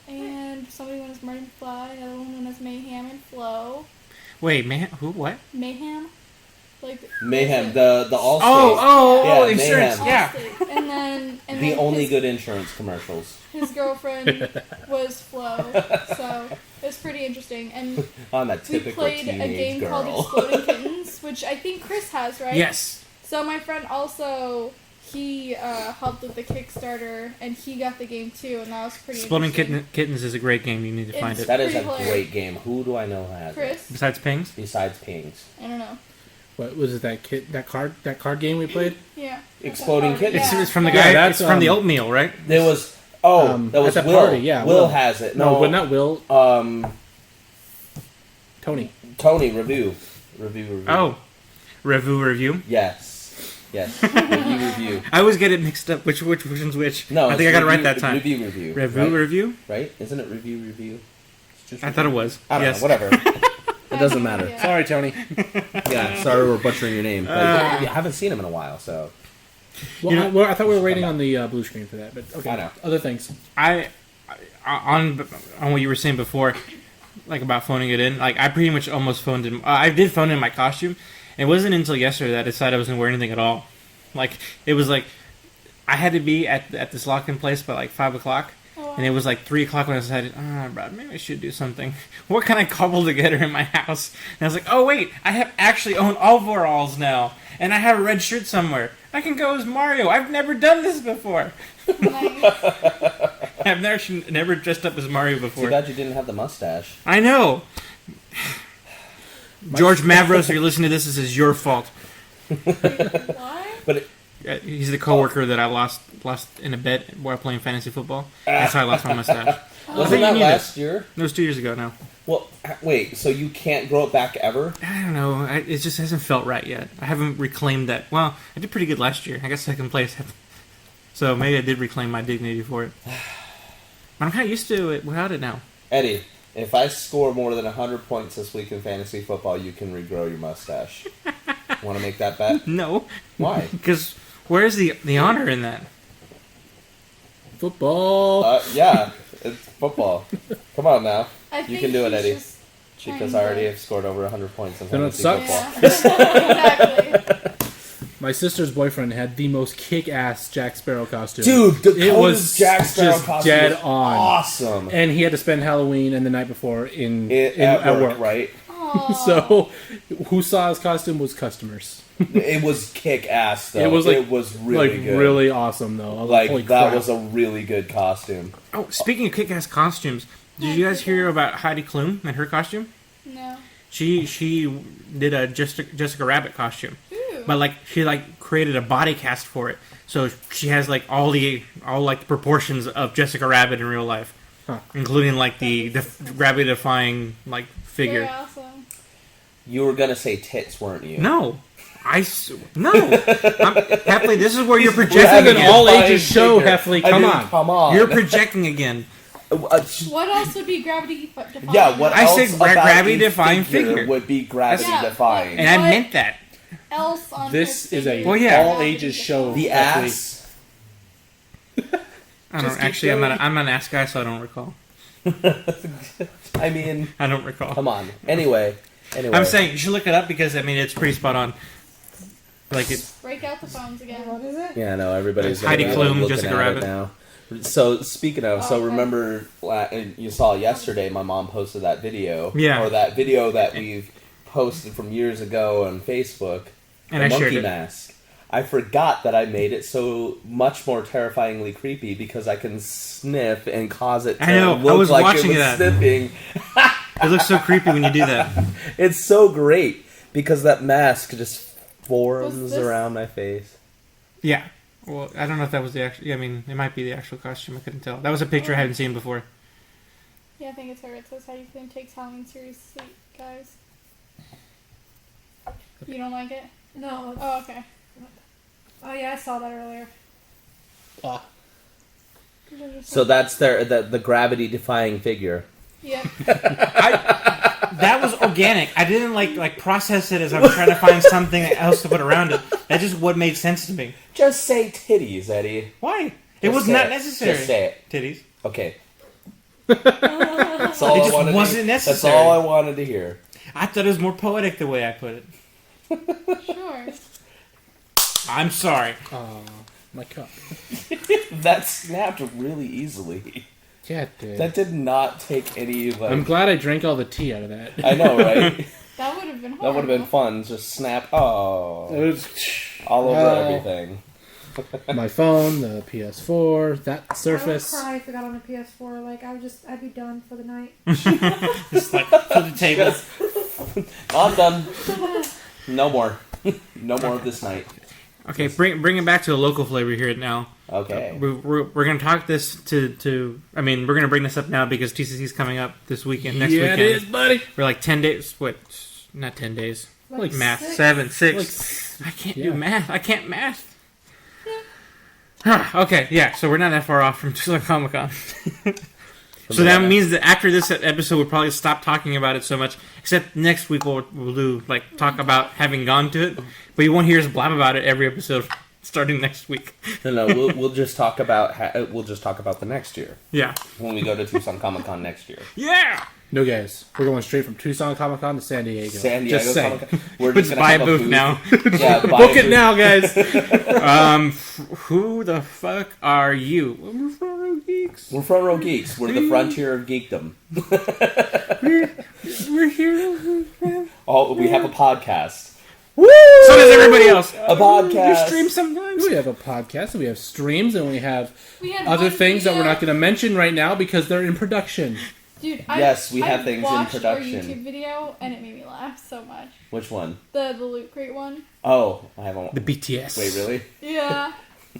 And somebody went as Marty McFly, another one went as Mayhem and Flo. Wait, man, who? What? Mayhem? Like Mayhem, the Allstate. Oh, Yeah, insurance. Mayhem. Yeah. Allstate. And The then only his, good insurance commercials. his girlfriend was Flo, so it was pretty interesting. And I'm a we typical played a teenage game girl. called Exploding Kittens, which I think Chris has, right? Yes. So my friend also, he helped with the Kickstarter, and he got the game too, and that was pretty Exploding interesting. Kittens is a great game. You need to find It's- it. That is a Pretty hilarious. great game. Who do I know has it? Chris? Besides Pings? Besides Pings. I don't know. What was it? That card game we played? Yeah. Exploding That's Kittens. It's from the Yeah, guy. that's, It's from the um, oatmeal, right? There was that was at the Will. party, yeah, Will Will. has it. No, No, but not Will. Tony. Tony review. Oh, review. Yes. review. I always get it mixed up. Which one's which? No, I think I got it right that time. Review. Review. Right? Isn't it review? It's just I thought it was. I don't Yes. know. Whatever. It doesn't matter. Yeah. Sorry, Tony. Yeah. Sorry, we're butchering your name. But I haven't seen him in a while, so. Well, I thought we were waiting on the blue screen for that, but okay. I know. Other things. On what you were saying before, like about phoning it in. Like I pretty much almost phoned in. I did phone in my costume. It wasn't until yesterday that I decided I wasn't wearing anything at all. Like it was like I had to be at this lock-in place by like 5 o'clock. And it was like 3 o'clock when I decided, Brad, maybe I should do something. What can I cobble together in my house? And I was like, oh wait, I have actually own overalls now, and I have a red shirt somewhere. I can go as Mario. I've never done this before. Nice. I've never dressed up as Mario Too before. bad you didn't have the mustache. I know. George Mavros, if you're listening to this is your fault. Why? But He's the coworker that I lost in a bet while playing fantasy football. That's how I lost my mustache. wasn't that last year? It was 2 years ago now. Well, wait. So you can't grow it back ever? I don't know. It just hasn't felt right yet. I haven't reclaimed that. Well, I did pretty good last year. I got second place. So maybe I did reclaim my dignity for it. But I'm kind of used to it without it now. Eddie, if I score more than 100 points this week in fantasy football, you can regrow your mustache. Want to make that bet? No. Why? Because where's the honor in that? Football. Yeah, it's football. Come on now. I You think can do it, he's Eddie. just trying Because I already to- have scored over 100 points in Then it fantasy sucks. football. Yeah. Exactly. My sister's boyfriend had the most kick-ass Jack Sparrow costume. Dude, it was Jack Sparrow just costume dead was on. awesome. And he had to spend Halloween and the night before At work, right? Aw. So, who saw his costume was customers. It was kick ass though. It was like- it was really good. Really awesome though. I was like holy that crap. was a really good costume. Oh, speaking of kick-ass costumes, did you guys hear about Heidi Klum and her costume? No. She did a Jessica Rabbit costume, Ooh. but like she like created a body cast for it, so she has like all the proportions of Jessica Rabbit in real life, Huh. including like the gravity-defying like figure. Very awesome. You were gonna say tits, weren't you? No, no. Heffley, this is where you're This projecting is an again. all-ages show, Heffley. I Come mean, on. come on. You're projecting again. What else would be gravity defying? Yeah, what I else said about gravity-defying a figure. would be gravity Yeah, defying? And I What? meant that. else on This his is a figure Well, yeah. all-ages show. The Heffley. ass. I Just don't keep actually. going. I'm an ass guy, so I don't recall. I mean, I don't recall. come on. Anyway. I'm saying you should look it up because I mean it's pretty spot on. Like it. Break out the phones again. What is it? Yeah, no, everybody's Heidi gonna be Klum, looking Jessica at Rabbit. it now. So speaking of, Okay. remember you saw yesterday my mom posted that video, Yeah. or that video that we've posted from years ago on Facebook, And the I shared monkey it. mask. I forgot that I made it so much more terrifyingly creepy because I can sniff and cause it to I know. look I was like watching it was that. sniffing. It looks so creepy when you do that. It's so great because that mask just forms Was this- around my face. Yeah. Well, I don't know if that was the actual... I mean, it might be the actual costume. I couldn't tell. That was a picture I hadn't seen before. Yeah, I think it's her. It says how you can take Halloween seriously, guys. You don't like it? No. Oh, okay. Oh yeah, I saw that earlier. So that's the gravity defying figure. Yep. That was organic. I didn't like process it as I was trying to find something else to put around it. That's just what made sense to me. Just say titties, Eddie. Why? It Just was say not it. necessary. Just say it. Titties. Okay. That's all It I just wanted wasn't to, necessary. That's all I wanted to hear. I thought it was more poetic the way I put it. Sure. I'm sorry. Oh, my cup. That snapped really easily. Yeah, it did. That did not take any, like... I'm glad I drank all the tea out of that. I know, right? That would have been That horrible. would have been fun. Just snap. Oh. It was All over Oh. everything. my phone, the PS4, that Surface. I would cry if I got on a PS4. Like I'd be done for the night. Just like to the table. I'm done. No more. No more of this night. Okay, bring it back to a local flavor here now. Okay. We're going to talk this to. I mean, we're going to bring this up now because TCC's coming up this weekend. Next weekend. It is, buddy. We're like 10 days. What? Not 10 days. Like Math. 6. 7, 6. I can't do math. I can't math. Okay, yeah. So we're not that far off from Tucson Comic Con. So that means that after this episode, we'll probably stop talking about it so much. Except next week we'll do talk about having gone to it, but you won't hear us blab about it every episode starting next week. No, we'll just talk about the next year Yeah. when we go to Tucson Comic Con next year. Yeah. No, guys. We're going straight from Tucson Comic Con to San Diego. San Diego Just saying. Comic Con. We're Let's just gonna buy have a booth now. Yeah, buy Book a it booth. now, guys. Who the fuck are you? We're Front Row Geeks. We're Front Row Geeks. We're the frontier of geekdom. We're here. Oh, we have a podcast. Woo! So does everybody else. A podcast. We stream sometimes. We have a podcast, and we have streams, and we have We had other one things that we're video- not going to mention right now because they're in production. Dude, Yes, we have I things in watched production. Our YouTube video and it made me laugh so much. Which one? The Loot Crate one. Oh, I haven't. The BTS. Wait, really? Yeah.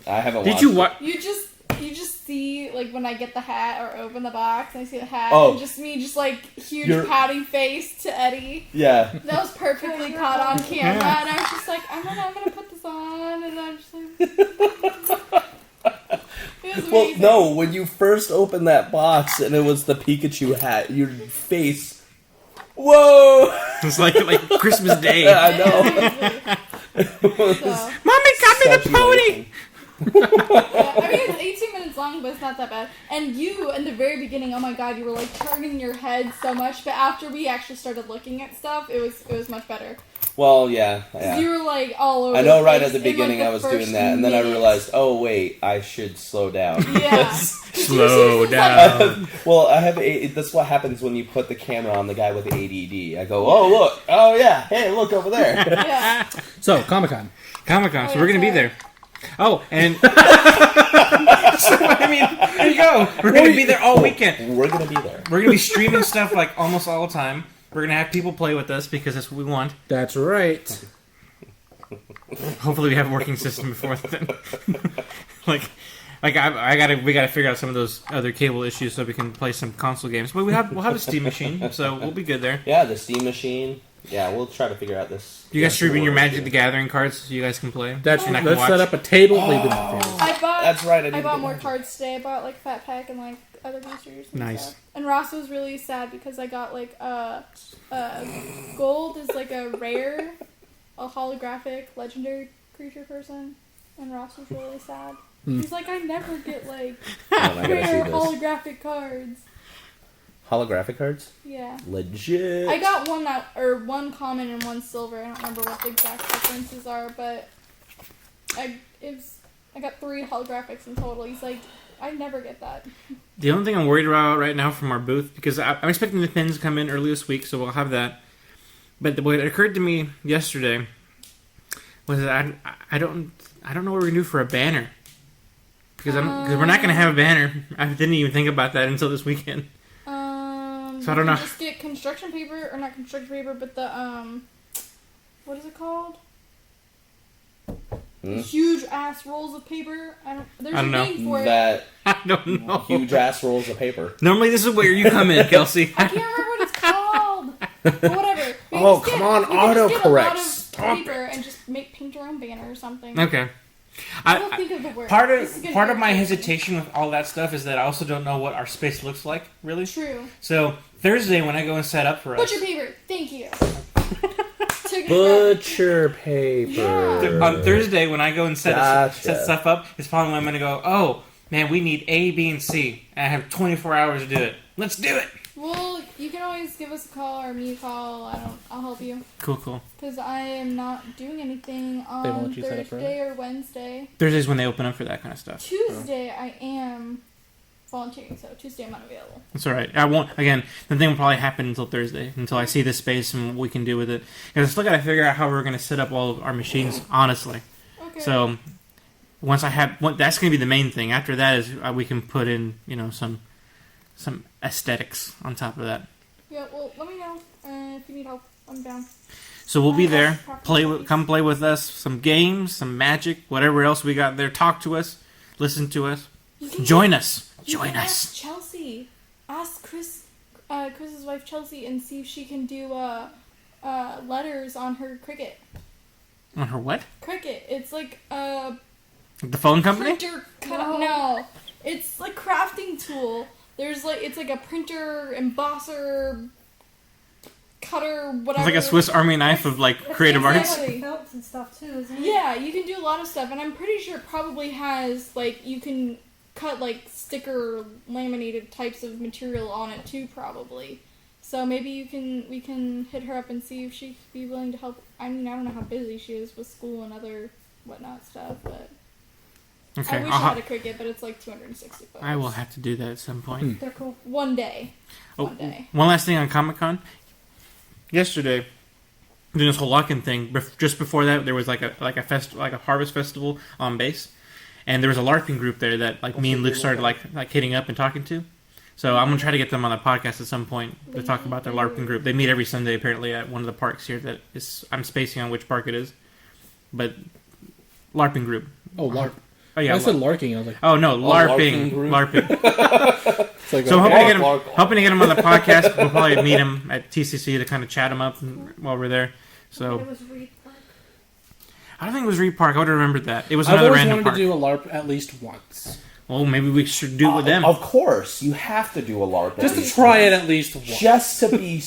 I haven't. Did watched you it. watch? You just see like when I get the hat or open the box and I see the hat Oh. and just me just like huge You're- pouting face to Eddie. Yeah. That was perfectly caught on camera and I was just like, I'm gonna put this on and I'm just like it was Well, amazing. no. When you first opened that box and it was the Pikachu hat, your face. Whoa! It's like Christmas Day. I know. So, Mommy got me the Such pony. amazing. yeah, I mean it's 18 minutes long but it's not that bad. And you in the very beginning, oh my god, you were like turning your head so much, but after we actually started looking at stuff, it was much better. Well, yeah. 'Cause you were like all over I know the right place at the in, like, beginning I was first doing that, and then I minute. realized, oh wait, I should slow down. Yeah. Slow down. Well, that's what happens when you put the camera on the guy with the ADD. I go, oh look, oh yeah, hey look over there. Yeah. So, Comic Con. Comic Con. Oh, So we're gonna be that's there. Oh, and so, I mean, there you go. We're gonna be there all weekend. We're gonna be there. We're gonna be streaming stuff like almost all the time. We're gonna have people play with us because that's what we want. That's right. Hopefully, we have a working system before then. we gotta figure out some of those other cable issues so we can play some console games. But we'll have a Steam machine, so we'll be good there. Yeah, the Steam machine. Yeah, we'll try to figure out this. You guys streaming your Magic the Gathering cards so you guys can play. Let's And I can watch. set up a table. Leave them at tables. I bought That's right. I I didn't bought think more of that. cards today. I bought like Fat Pack and like other boosters and Nice. stuff. And Ross was really sad because I got like gold is like a rare, a holographic legendary creature person, and Ross was really sad. He's like, I never get like Hold on, I gotta rare see this. holographic cards. Holographic cards? Yeah. Legit. I got one common and one silver. I don't remember what the exact differences are, but I got 3 holographics in total. He's like, I never get that. The only thing I'm worried about right now from our booth, because I'm expecting the pins to come in early this week, so we'll have that. But what occurred to me yesterday was it? I don't know what we're gonna do for a banner because we're not gonna have a banner. I didn't even think about that until this weekend. So I don't know. Just get construction paper, or not construction paper, but the what is it called? The huge ass rolls of paper. There's a name for it. I don't know. Huge ass rolls of paper. Normally, this is where you come in, Kelsey. I can't remember what it's called. But whatever. Oh, come on, autocorrect. Stop paper and just paint your own banner or something. Okay. I don't think of the word. Part of my hesitation with all that stuff is that I also don't know what our space looks like, really. True. So Thursday when I go and set up for us, Butcher paper. Thank you. Butcher paper. Yeah. On Thursday when I go and set stuff up, it's probably when I'm going to go, oh, man, we need A, B, and C. And I have 24 hours to do it. Let's do it! Well, you can always give us a call or me a call. I'll help you. Cool. Because I am not doing anything on Thursday or Wednesday. Thursday's when they open up for that kind of stuff. Tuesday I am volunteering, so Tuesday I'm unavailable. That's alright. I won't, again, the thing will probably happen until Thursday, until I see the space and what we can do with it. Because I still gotta figure out how we're gonna set up all of our machines, honestly. Okay. So, once I have, that's gonna be the main thing. After that is we can put in, some aesthetics on top of that. Yeah, well, let me know if you need help. I'm down. So we'll be there. Come play with us. Some games, some Magic, whatever else we got there. Talk to us. Listen to us. Join us. Join us. Ask Chelsea. Ask Chris's wife Chelsea and see if she can do letters on her Cricut. On her what? Cricut. It's like The phone company? printer. No, it's like crafting tool. It's like a printer, embosser, cutter, whatever. It's like a Swiss Army knife of creative arts. Belts and stuff too, isn't it? Yeah, you can do a lot of stuff, and I'm pretty sure it probably has you can cut sticker laminated types of material on it too, probably. So maybe we can hit her up and see if she'd be willing to help. I mean, I don't know how busy she is with school and other whatnot stuff, but. Okay, I wish I had a Cricut, but it's like $260. I will have to do that at some point. They're cool. One day. One last thing on Comic Con. Yesterday, doing this whole lock-in thing. Just before that, there was like a harvest festival on base, and there was a LARPing group there that me and Luke started hitting up and talking to. So I'm gonna try to get them on the podcast at some point to talk about their LARPing group. They meet every Sunday apparently at one of the parks here. I'm spacing on which park it is, but LARPing group. Oh, LARP. Oh yeah, I said larking. I was like, oh no, LARPing. So hoping to get him on the podcast. We'll probably meet him at TCC to kind of chat him up while we're there. So It was Reed Park. I don't think it was Reed Park. I would have remembered that. It was I've another always random wanted park. to do a LARP at least once. Well, maybe we should do it with them. Of course, you have to do a LARP. Just to try it at least once. Just to be...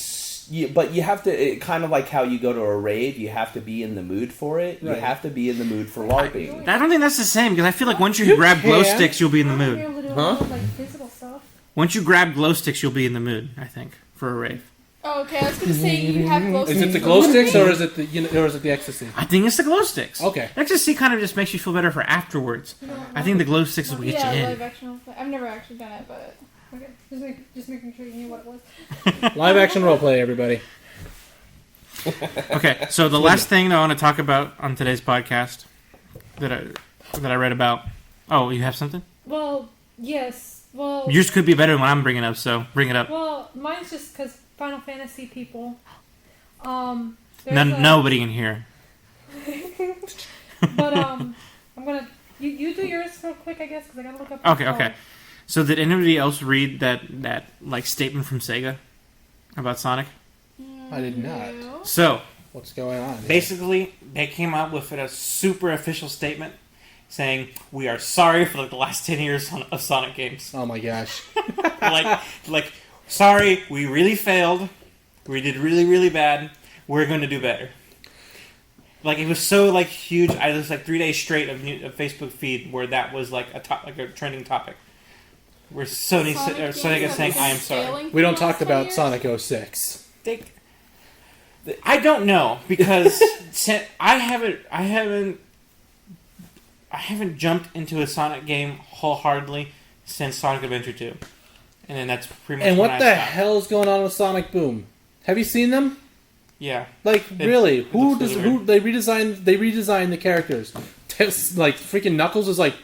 But you have to... kind of like how you go to a rave, you have to be in the mood for it. Right. You have to be in the mood for LARPing. I don't think that's the same, because I feel like once you grab glow sticks, you'll be in the I'll be mood. able to do a Huh? lot of physical stuff. Once you grab glow sticks, you'll be in the mood, I think, for a rave. Oh, okay, I was gonna say you have glow sticks. Is it the glow sticks or is it the ecstasy? I think it's the glow sticks. Okay. Ecstasy kind of just makes you feel better for afterwards. I think the glow sticks will get Yeah, you in. live action roleplay. I've never actually done it, but Okay, just making sure you knew what it was. Live action roleplay, everybody. Okay, so the last thing that I want to talk about on today's podcast that I read about. Oh, you have something? Well, yes. Well, Yours could be better than what I'm bringing up, so bring it up. well, mine's just because Final Fantasy people. There's Nobody in here. But I'm gonna you do yours real quick, I guess, because I gotta look up. Okay. So did anybody else read that statement from Sega about Sonic? I did not. no. So What's going on? basically, they came out with a super official statement saying we are sorry for the last 10 years of Sonic games. Oh my gosh. Sorry, we really failed. We did really, really bad. We're going to do better. It was so huge. I was 3 days straight of Facebook feed where that was a trending topic. Where Sega is saying, "I am sorry." We don't talk about Sonic 06. I don't know because I haven't jumped into a Sonic game wholeheartedly since Sonic Adventure 2, and then that's pretty much. And when what I the stopped. hell's going on with Sonic Boom? Have you seen them? Yeah. Like, really? Who looks does really who they redesigned the characters? Like freaking Knuckles is like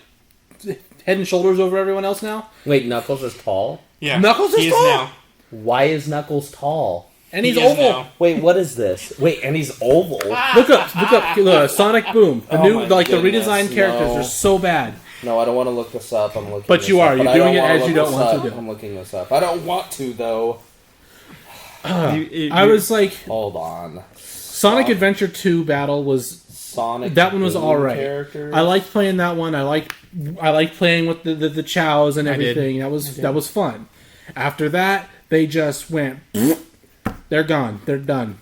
head and shoulders over everyone else now. Wait, Knuckles is tall? Yeah. Knuckles is he tall? now. Why is Knuckles tall? And he's He is oval. now. Wait, what is this? Wait, and he's oval? Look up Sonic Boom. The Oh new my the goodness, redesigned characters no. are so bad. No, I don't want to look this up. I'm looking But this you up. are. You're But I doing don't it wanna as look you don't this want up. to do. I'm looking this up. I don't want to, though. I was like, Hold on. Sonic Adventure 2 Battle was Sonic. that one was Boom all right. characters? I liked playing that one. I liked playing with the chows and I did. everything. That was fun. After that, they just went. They're gone. They're done.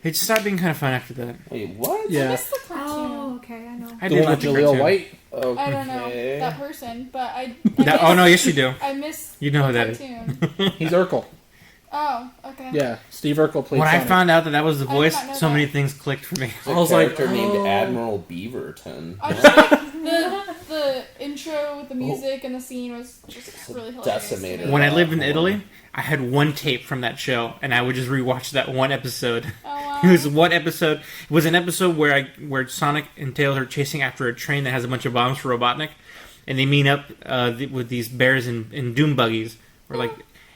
It just started being kind of fun after that. Wait, what? I Yeah, missed the cartoon. Oh, okay, I know. I the did one like with the Jaleel cartoon. White. Okay. I don't know that person, but I Oh no, yes you do. I missed You know who the that is. cartoon. He's Urkel. Oh, okay. Yeah, Steve Urkel played. When I Sonic. found out that was the I did voice, not know so that. many things clicked for me. There's I was a like, character named oh. Admiral Beaverton. I just like the intro with the music and the scene was just really hilarious. Decimated. When I lived in Italy, I had one tape from that show, and I would just rewatch that one episode. Oh, wow. It was one episode. It was an episode where Sonic and Tails are chasing after a train that has a bunch of bombs for Robotnik, and they meet up with these bears in doom buggies,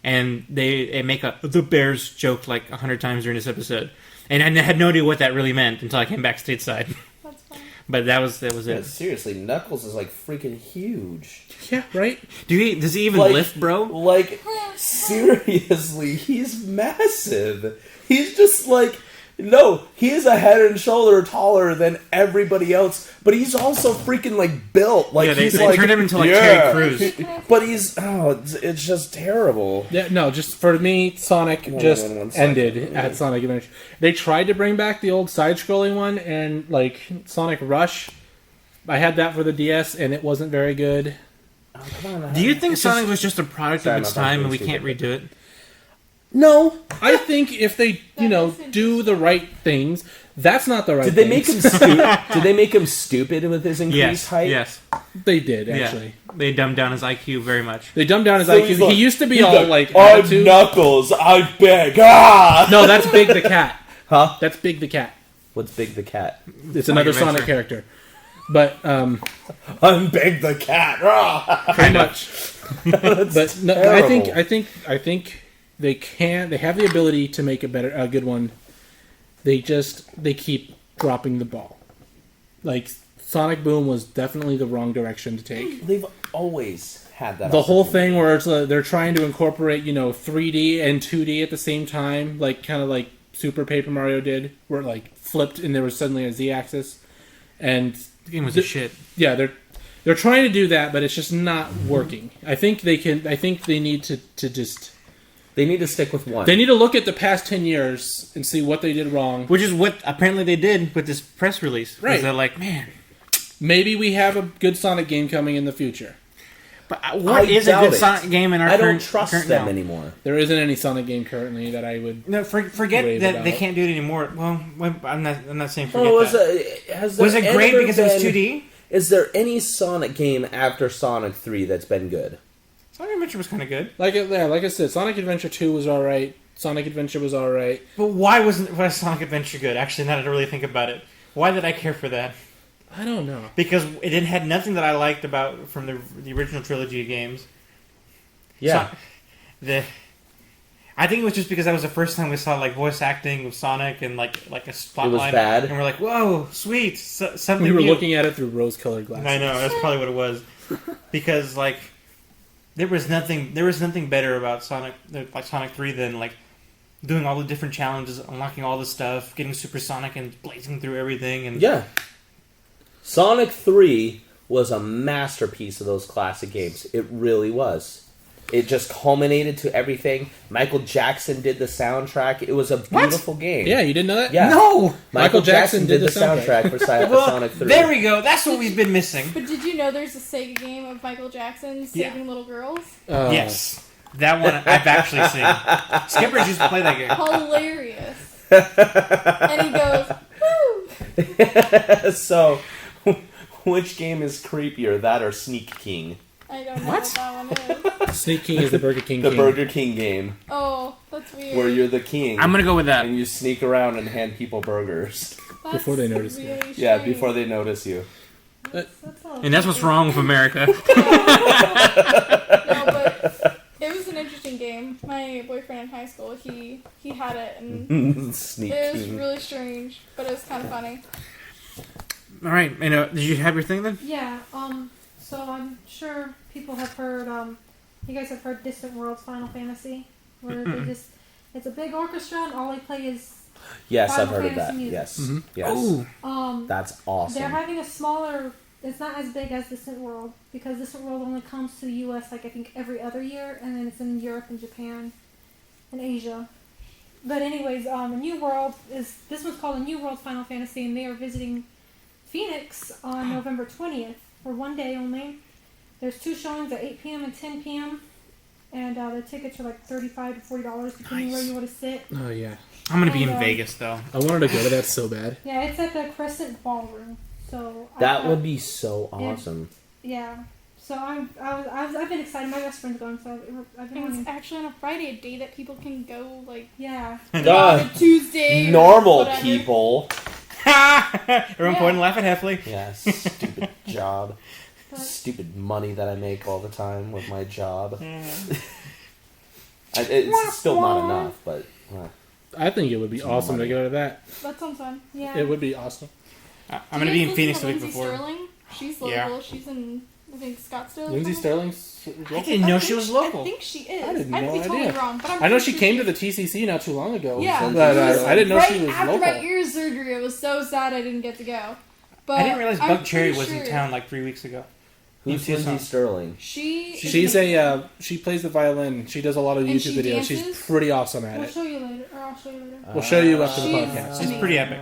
and they make the bears joke like 100 times during this episode, and I had no idea what that really meant until I came back stateside. That's fun. But that was Yeah, it. seriously, Knuckles is like freaking huge. Yeah, right. Does he even Like- lift, bro? Like, seriously, he's massive. He's just like, no, he is a head and shoulder taller than everybody else, but he's also freaking like built. Like Yeah, they he's like, turned him into like yeah. Terry Crews. But he's it's just terrible. Yeah, no, just for me, Sonic just on, 1 second. ended at Sonic Adventure. They tried to bring back the old side-scrolling one, and like Sonic Rush, I had that for the DS, and it wasn't very good. Oh, come on, Do you think It's Sonic just- was just a product Sorry, of its I'm time and we stupid. can't redo it? No. I think if they, do the right things, that's not the right. Did they make him things. stupid? Did they make him stupid with his increased Yes, height? yes. They did actually. Yeah. They dumbed down his IQ very much. They dumbed down his So IQ. he's like- He used to be he's all like I'm attitude. Knuckles. I beg. Ah. No, that's Big the Cat. Huh? That's Big the Cat. What's Big the Cat? It's another Adventure. Sonic character, but I'm Big the Cat. Ah. pretty much. But no, terrible. I think they can. They have the ability to make a good one. They keep dropping the ball. Like Sonic Boom was definitely the wrong direction to take. They've always had that. The whole opportunity. thing where it's they're trying to incorporate 3D and 2D at the same time, like kind of like Super Paper Mario did, where it like flipped and there was suddenly a Z-axis, and The game was a shit. yeah, they're trying to do that, but it's just not working. I think they can. I think they need to just. They need to stick with one. They need to look at the past 10 years and see what they did wrong. Which is what apparently they did with this press release. Right. They're like, man. Maybe we have a good Sonic game coming in the future. But what is a doubt good it. Sonic game in our I current don't trust current them now? anymore. There isn't any Sonic game currently that I would. No, forget Rave that about. they can't do it anymore. Well, I'm not saying forget Oh, that. has there Was it great ever because it was been- 2D? Is there any Sonic game after Sonic 3 that's been good? Sonic Adventure was kind of good. Like I said, Sonic Adventure 2 was alright. Sonic Adventure was alright. But why was Sonic Adventure good? Actually, now that I really think about it, why did I care for that? I don't know. Because it had nothing that I liked about from the original trilogy of games. Yeah. I think it was just because that was the first time we saw like voice acting with Sonic and like a spotlight. It was bad. And we're like, whoa, sweet, something We were new. looking at it through rose-colored glasses. I know that's probably what it was, because like there was nothing better about Sonic 3 than like doing all the different challenges, unlocking all the stuff, getting supersonic and blazing through everything, and Yeah. Sonic 3 was a masterpiece of those classic games. It really was. It just culminated to everything. Michael Jackson did the soundtrack. It was a beautiful game. Yeah, you didn't know that? Yeah. no. Michael Jackson did the soundtrack for Well, Sonic 3. there we go. That's what we've been missing. But did you know there's a Sega game of Michael Jackson saving little girls? Yes, that one I've actually seen. Skippers used to play that game. Hilarious. And he goes, woo! So, which game is creepier, that or Sneak King? I don't know what that one is. Sneak King is the Burger King The king. Burger King game, Oh, that's weird. where you're the king. I'm gonna go with that. and you sneak around and hand people burgers. That's before they notice you. really Yeah, strange. before they notice you. And that's what's wrong with America. No, but it was an interesting game. My boyfriend in high school, he had it, and Sneak it was King. really strange, but it was kind of funny. All right, and did you have your thing then? Yeah. So I'm sure people have heard. You guys have heard Distant Worlds Final Fantasy, where they just it's a big orchestra and all they play is. Yes, I've Final heard of that. Fantasy music. Yes. Mhm. Yes. Oh, That's They're awesome. having a smaller. It's not as big as Distant World because Distant World only comes to the U.S. like I think every other year, and then it's in Europe and Japan, and Asia. But anyways, a New World is this one's called a New World Final Fantasy, and they are visiting Phoenix on November 20th for one day only. There's 2 showings at 8 p.m. and 10 p.m. And the tickets are like $35 to $40 depending where you want to sit. Oh yeah, I'm gonna be in And, Vegas though. I wanted to go to that so bad. Yeah, it's at the Crescent Ballroom. So That would be so awesome. Yeah. So I've been excited. My best friend's going, so I've been And it's wanting. actually on a Friday, a day that people can go, like, Yeah. on Duh. a Tuesday. or Normal whatever. people. Everyone Yeah. point and laugh at Heffley. Yeah, stupid job. But Stupid money that I make all the time with my job. It's still not enough, but I think it would be awesome to go to that. That sounds fun. yeah. It would be awesome. I'm Do gonna you be guys in Phoenix the listen week to before. Lindsay Sterling? She's local. Yeah. She's in, I think, Scottsdale. or Lindsay something. Sterling's. I didn't know she was I local. think she is. I had I could no be totally idea. wrong, but I'm I know pretty she sure came she to the is. TCC not too long ago. Yeah. but I didn't know right she was after local. my ear surgery. It was so sad I didn't get to go. But I didn't realize I'm Bug Cherry pretty was sure in town like 3 weeks ago. who's You see Lindsay some- Sterling? She's a she plays the violin. She does a lot of And YouTube she videos. She's dances? pretty awesome at We'll it. show you later, or I'll show you later. We'll show you after the She's podcast. She's pretty epic.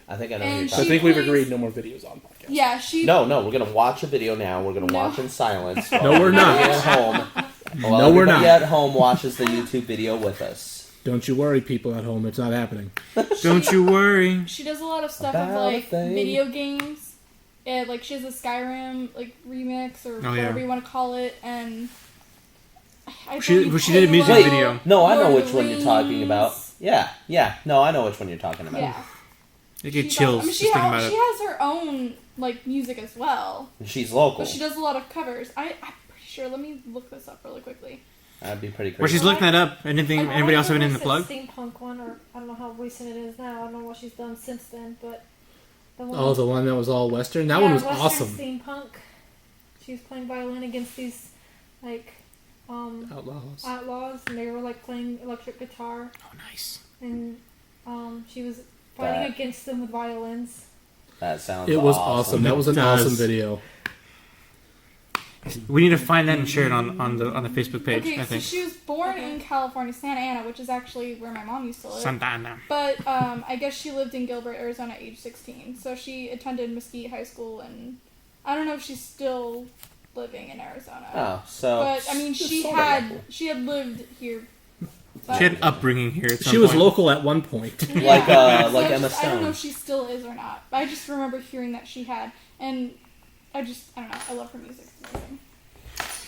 I think I know who And you're I talking think she we've plays- agreed no more videos on podcast. Yeah, she. No, we're gonna watch a video now. We're gonna No. watch in silence. No, we're not. At home. While No, we're everybody not. at home watches the YouTube video with us. Don't you worry, people at home. It's not happening. Don't you worry. She does a lot of stuff About of a like thing. video games. Yeah, like she has a Skyrim like remix or Oh, whatever yeah. you want to call it, and I She believe did a music Halo, video. No, I know Lord of which the one you're talking Rings. about. Yeah. No, I know which one you're talking about. Yeah, I get She's chills awesome. I mean, just thinking about she it. has her own like music as well, And she's local. but she does a lot of covers. I'm pretty sure. Let me look this up really quickly. That'd be pretty Where crazy. she's looking that up. Anything? I Anybody else have like it in the the plug? Steampunk one, or I don't know how recent it is now. I don't know what she's done since then, but the one. Oh, the one that was all Western? That yeah, one was Western awesome. Steampunk. She was playing violin against these like Outlaws. outlaws, and they were like playing electric guitar, Oh, nice. and she was fighting That- against them with violins. That sounds It was awesome. That was an It does. awesome video. We need to find that and share it on the Facebook page. Okay, I so think. she was born in California, Santa Ana, which is actually where my mom used to live. Santana. But I guess she lived in Gilbert, Arizona at age 16. So she attended Mesquite High School, and I don't know if she's still living in Arizona. Oh, so But I mean, she Sort of had local. lived here. But, She had upbringing here. At some She was point. local at one point. yeah. like So Emma I don't know Stone. if she still is or not. But I just remember hearing that she had, and I don't know. I love her music. It's amazing.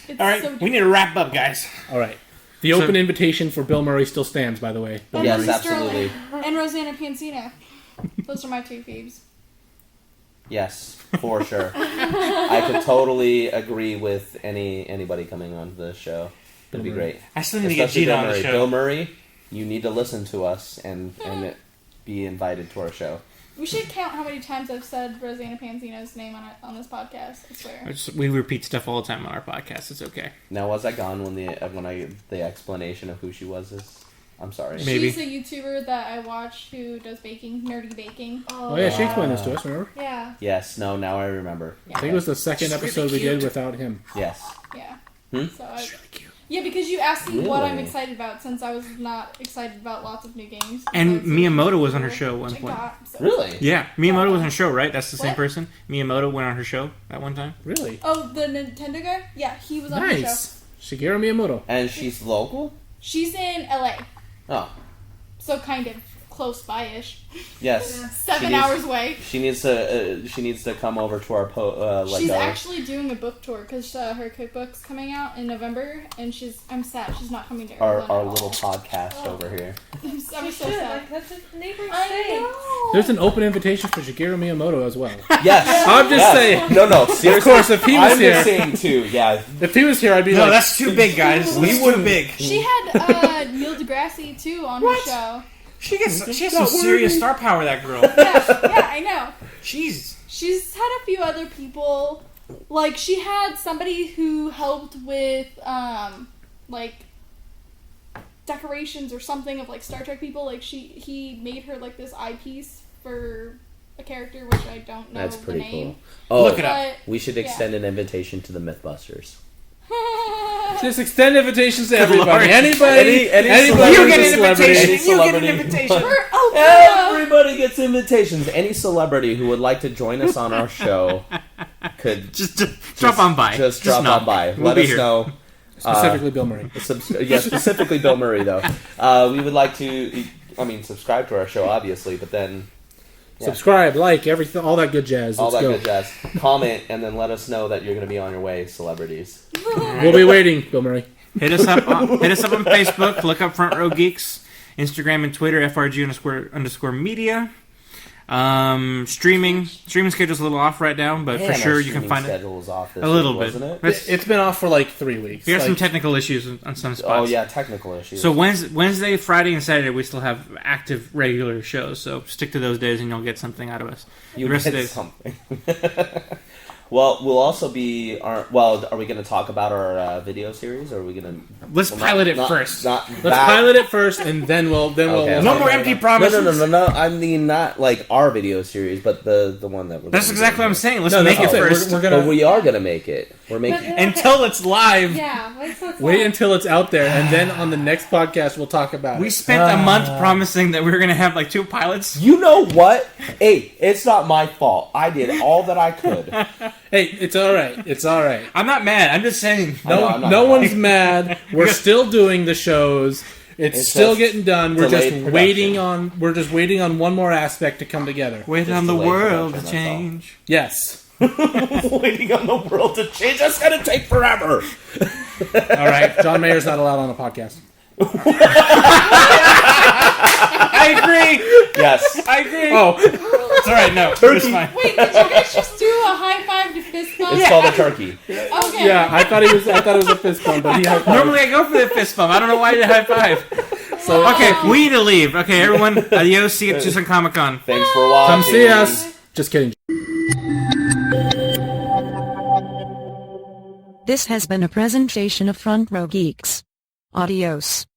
It's All right, so we need to wrap up, guys. All right. The So- open invitation for Bill Murray still stands, by the way. And Yes, Marie absolutely. Sterling and Rosanna Pansino. Those are my two faves. Yes, for sure. I could totally agree with anybody coming on the show. It'd be Bill Murray. great. I still need to get Especially Gina Bill on the Murray. show. Bill Murray, you need to listen to us and be invited to our show. We should count how many times I've said Rosanna Pansino's name on this podcast. I swear. We repeat stuff all the time on our podcast. It's okay. Now, was I gone when the explanation of who she was is? I'm sorry. Maybe. She's a YouTuber that I watch who does baking, nerdy baking. Oh, yeah, she explained this to us, remember? Yeah. Yes. No. Now I remember. I think it was the second episode we did without him. Yes. Yeah. Hmm? So I, It's really cute. yeah, because you asked me what I'm Really? excited about since I was not excited about lots of new games. And Besides Miyamoto was on her Super show at one which I point. got, so- Really? Yeah, Miyamoto was on her show, right? That's the same What? person. Miyamoto went on her show at one time. Really? Oh, the Nintendo guy? Yeah, he was on the show. Nice. Shigeru Miyamoto. And she's local? She's in LA, Oh. so kind of close by-ish. Yes. 7 hours away. She needs to come over to our She's actually doing a book tour because her cookbook's coming out in November, and I'm sad she's not coming to Arizona our little podcast over here. I'm so Should, sad. like, that's a neighboring I state. know. There's an open invitation for Shigeru Miyamoto as well. Yes. I'm just saying. No, seriously. Of course, if he was I'm here, just saying too. Yeah. if he was here, I'd be No, like, that's too big, guys. We That's too wouldn't- big. She had Neil deGrasse too on her show. She has some serious star power, that girl. Yeah, I know. Jeez. She's had a few other people. Like, she had somebody who helped with, like, decorations or something of, like, Star Trek people. Like, he made her, like, this eyepiece for a character, which I don't know That's the pretty name. cool. Oh, Look it up. we should extend an invitation to the Mythbusters. just extend invitations to Lord. everybody. Anybody, Anybody You get who's an a celebrity, invitation. any You get an celebrity. invitation. Everybody gets invitations. Any celebrity who would like to join us on our show could Just drop on by. Just drop knock. on by. We'll Let be us here. know. specifically Bill Murray. Specifically Bill Murray, though. We would like to, subscribe to our show, obviously, but then yeah. Subscribe, like, everything, all that good jazz. all Let's that go. good jazz. Comment, and then let us know that you're going to be on your way, celebrities. We'll be waiting, Bill Murray. Hit us up on Facebook. Look up Front Row Geeks. Instagram and Twitter, FRG_media. Streaming schedule's a little off right now, but Man, for sure our you can streaming find it schedule was off this a little week, bit. wasn't it? It's been off for like 3 weeks. We have some Like, technical issues on some spots. Oh yeah, technical issues. So Wednesday, Friday, and Saturday we still have active regular shows. So stick to those days and you'll get something out of us. you the rest of get the days- something. Well, we'll also be. Are we going to talk about our video series, or are we going to? Let's pilot it first. Let's pilot it first, and then we'll. Okay. No more empty promises. No. I mean, not like our video series, but the one that we're. That's exactly what I'm saying. Let's No, make it that's what I'm saying. first. We're gonna But we are going to make it. We're making. But- Until it's live. Yeah, wait till it's wait live. until it's out there, and then on the next podcast we'll talk about We it. spent a month promising that we were going to have like 2 pilots. You know what? Hey, it's not my fault. I did all that I could. Hey, it's all right. It's all right. I'm not mad. I'm just saying. I know, I'm not No mad. one's mad. We're still doing the shows. It's still just getting done. We're just delayed waiting on. We're just waiting on one more aspect to come together. Wait Just on the delayed world production, to that's all. change. Yes. Waiting on the world to change. That's going to take forever. All right. John Mayer's not allowed on a podcast. I agree. Yes. I agree. Oh, It's all right. No, it's fine. Wait, did you guys just do a high five to fist bump? It's called a turkey. Okay. yeah. I thought it was a fist bump, but he had. Normally I go for the fist bump. I don't know why you did high five. So Okay, we need to leave. Okay, everyone. Adios. See you at Tucson Comic Con. Thanks for watching. come see us. Just kidding. This has been a presentation of Front Row Geeks. Adios.